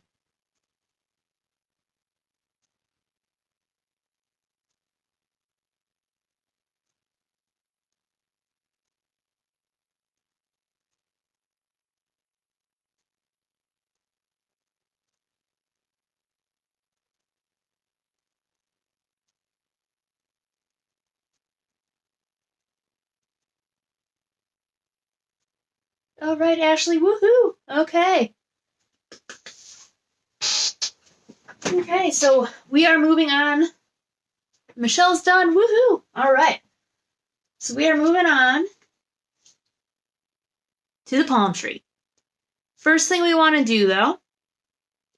All right, Ashley, woohoo! Okay. Okay, so we are moving on. Michelle's done, woohoo! All right. So we are moving on to the palm tree. First thing we want to do, though,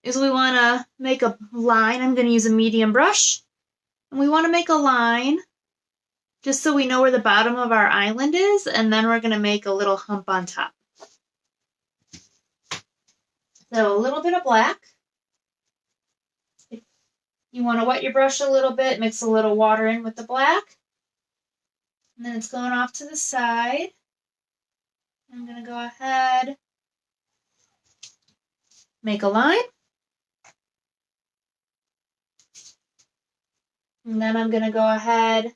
is we want to make a line. I'm going to use a medium brush. And we want to make a line just so we know where the bottom of our island is, and then we're going to make a little hump on top. So a little bit of black. You want to wet your brush a little bit, mix a little water in with the black. And then it's going off to the side. I'm going to go ahead, make a line. And then I'm going to go ahead,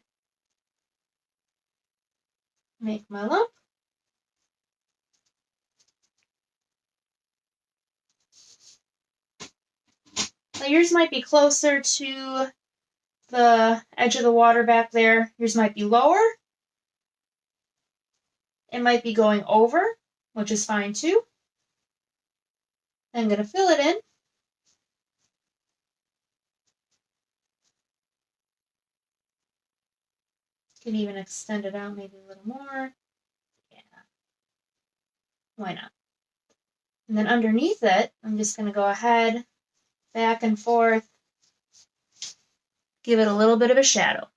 make my lump. Now yours might be closer to the edge of the water back there. Yours might be lower. It might be going over, which is fine too. I'm going to fill it in. Can even extend it out maybe a little more. Yeah. Why not? And then underneath it, I'm just going to go ahead, back and forth, give it a little bit of a shadow.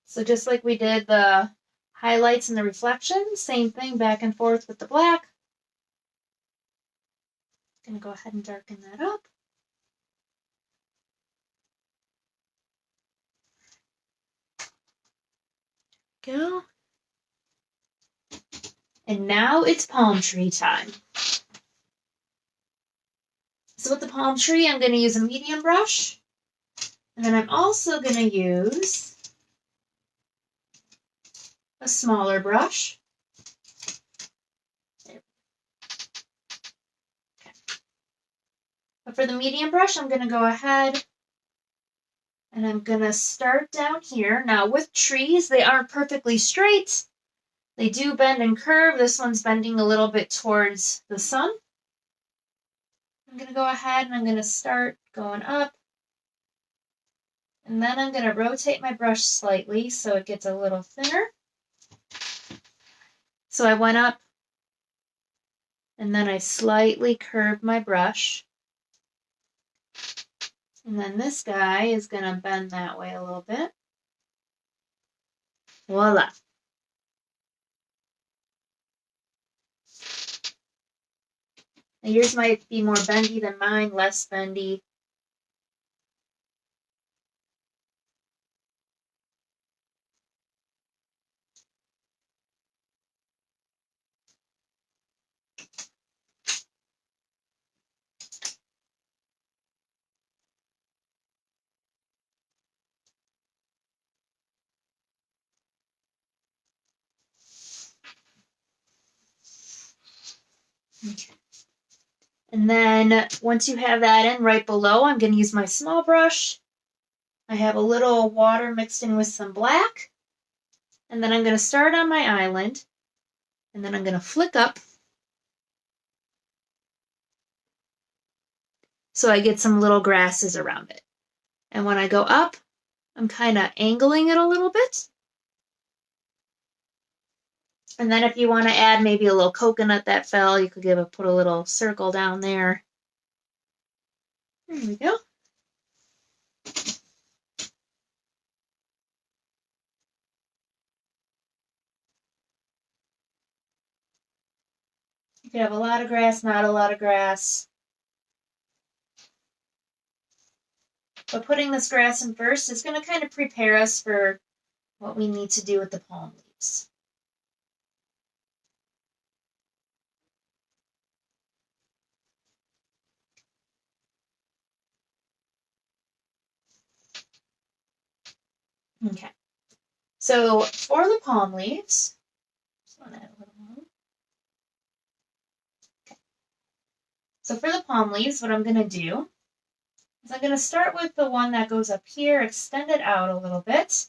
So just like we did the highlights and the reflection, same thing, back and forth with the black. Going to go ahead and darken that up. Go. And now it's palm tree time. So with the palm tree, I'm going to use a medium brush. And then I'm also going to use a smaller brush. Okay. But for the medium brush, I'm going to go ahead and I'm going to start down here. Now with trees, they aren't perfectly straight. They do bend and curve. This one's bending a little bit towards the sun. I'm going to go ahead and I'm going to start going up. And then I'm going to rotate my brush slightly so it gets a little thinner. So I went up and then I slightly curved my brush. And then this guy is going to bend that way a little bit. Voila. Now yours might be more bendy than mine, less bendy. Okay. And then once you have that in, right below, I'm going to use my small brush. I have a little water mixed in with some black. And then I'm going to start on my island. And then I'm going to flick up so I get some little grasses around it. And when I go up, I'm kind of angling it a little bit. And then if you want to add maybe a little coconut that fell, you could put a little circle down there. There we go. You could have a lot of grass, not a lot of grass. But putting this grass in first is going to kind of prepare us for what we need to do with the palm leaves. Okay. So for the palm leaves, just want to add a little more. Okay. So for the palm leaves, what I'm going to do is I'm going to start with the one that goes up here, extend it out a little bit.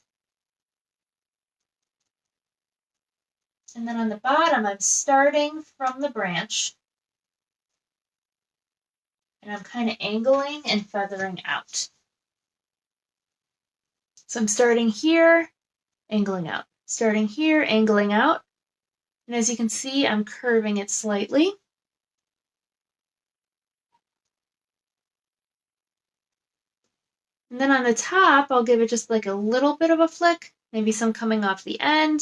And then on the bottom, I'm starting from the branch. And I'm kind of angling and feathering out. So I'm starting here, angling out. Starting here, angling out. And as you can see, I'm curving it slightly. And then on the top, I'll give it just like a little bit of a flick, maybe some coming off the end.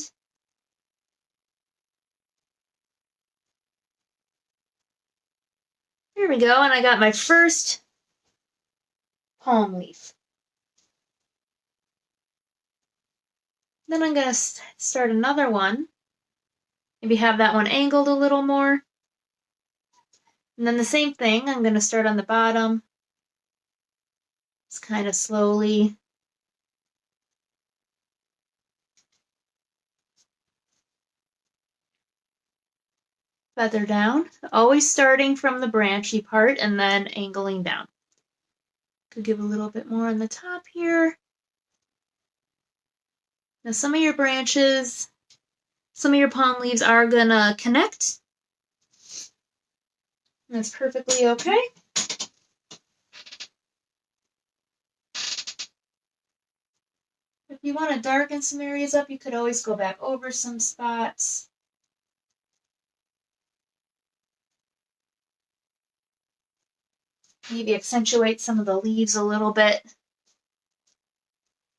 Here we go, and I got my first palm leaf. Then I'm going to start another one. Maybe have that one angled a little more. And then the same thing, I'm going to start on the bottom. Just kind of slowly feather down, always starting from the branchy part and then angling down. Could give a little bit more on the top here. Now some of your branches, some of your palm leaves are gonna connect. That's perfectly okay. If you want to darken some areas up, you could always go back over some spots. Maybe accentuate some of the leaves a little bit.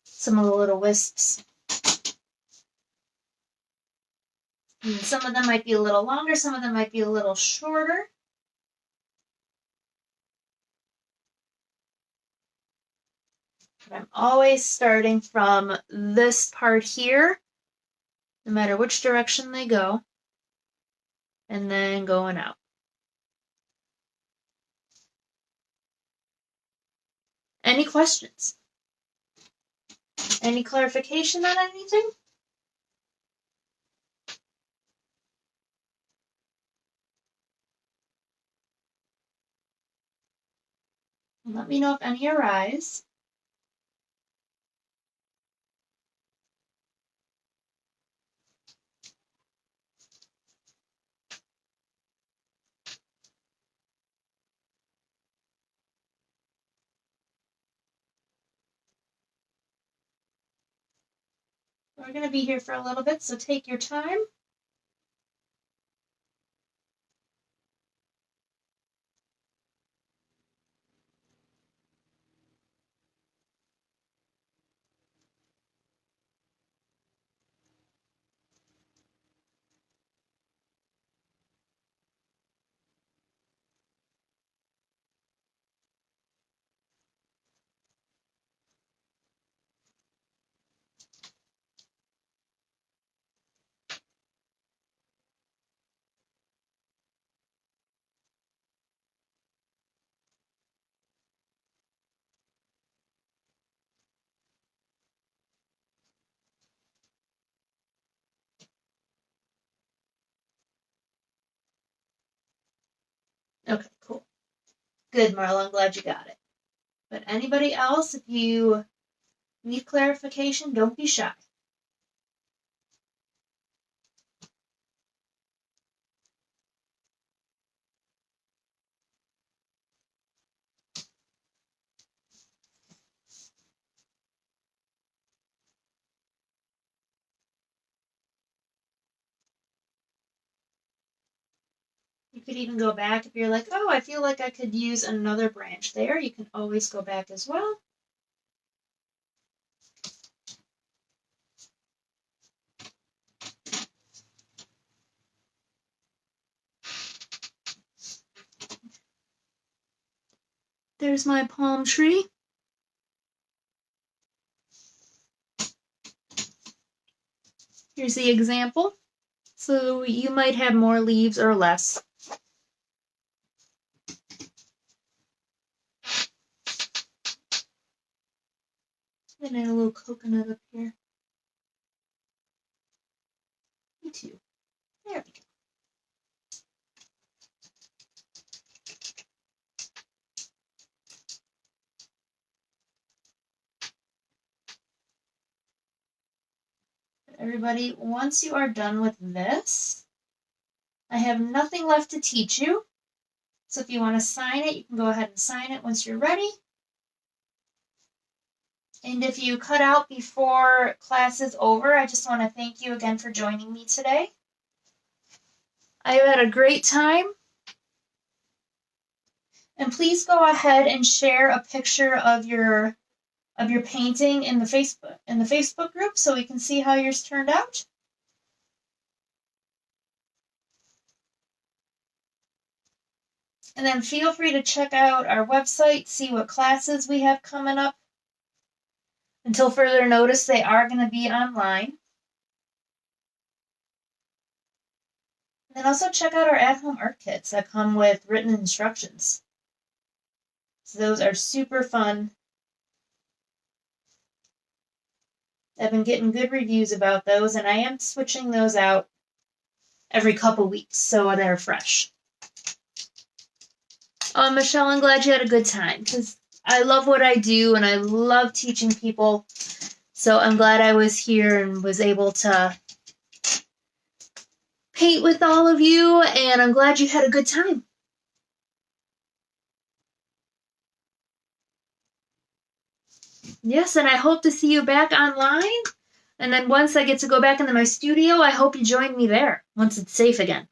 Some of the little wisps. And some of them might be a little longer, some of them might be a little shorter. But I'm always starting from this part here, no matter which direction they go, and then going out. Any questions? Any clarification on anything? Let me know if any arise. We're going to be here for a little bit, so take your time. Okay, cool. Good, Marla. I'm glad you got it. But anybody else, if you need clarification, don't be shy. You could even go back if you're like, oh, I feel like I could use another branch there. You can always go back as well. There's my palm tree. Here's the example. So you might have more leaves or less. And then a little coconut up here. Me too. There we go. Everybody, once you are done with this, I have nothing left to teach you. So if you want to sign it, you can go ahead and sign it once you're ready. And if you cut out before class is over, I just want to thank you again for joining me today. I have had a great time. And please go ahead and share a picture of your painting in the Facebook group so we can see how yours turned out. And then feel free to check out our website, see what classes we have coming up. Until further notice, they are going to be online. And then also check out our at-home art kits that come with written instructions. So those are super fun. I've been getting good reviews about those, and I am switching those out every couple weeks so they're fresh. Michelle, I'm glad you had a good time because I love what I do and I love teaching people. So I'm glad I was here and was able to paint with all of you, and I'm glad you had a good time. Yes, and I hope to see you back online. And then once I get to go back into my studio, I hope you join me there once it's safe again.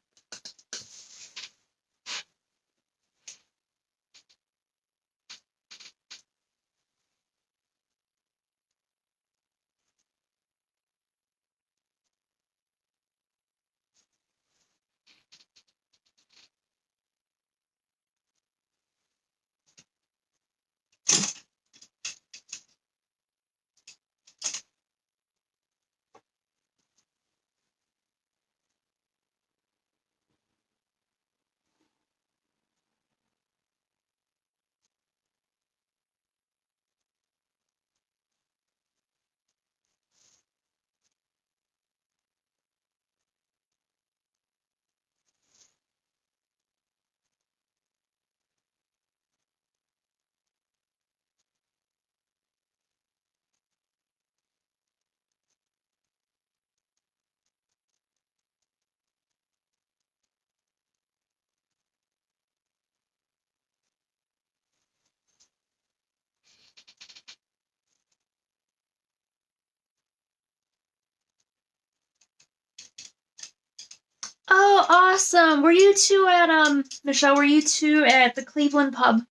Oh, awesome. Were you two at Michelle, were you two at the Cleveland pub?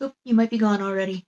Oop, you might be gone already.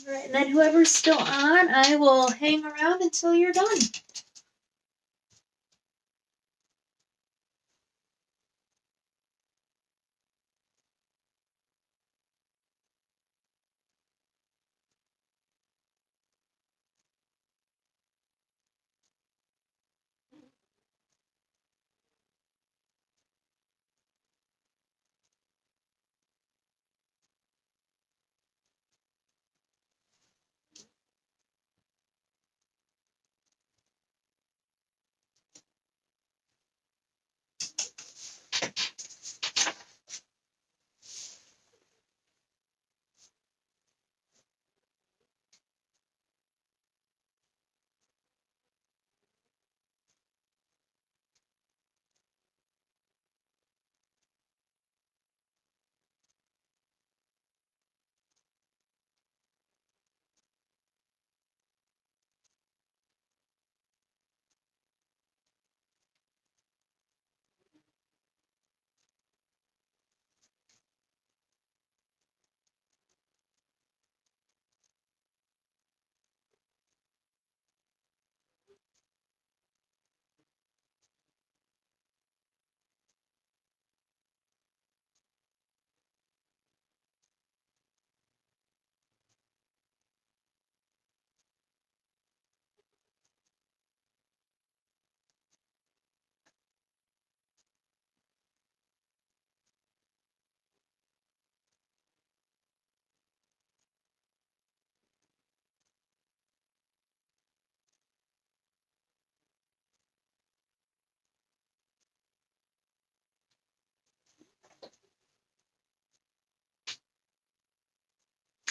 All right, and then whoever's still on, I will hang around until you're done.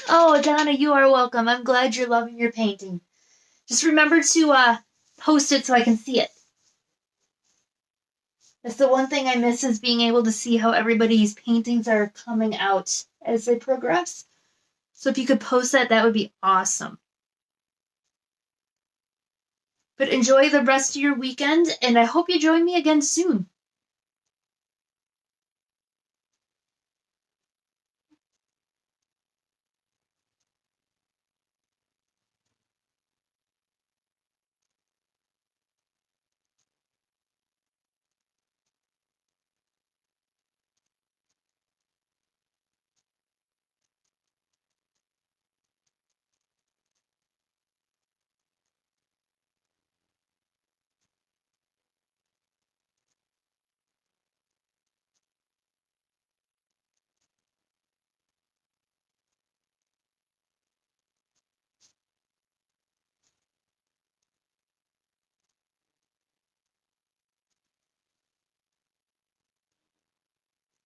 Oh, Donna, you are welcome. I'm glad you're loving your painting. Just remember to post it so I can see it. That's the one thing I miss is being able to see how everybody's paintings are coming out as they progress. So if you could post that, that would be awesome. But enjoy the rest of your weekend, and I hope you join me again soon.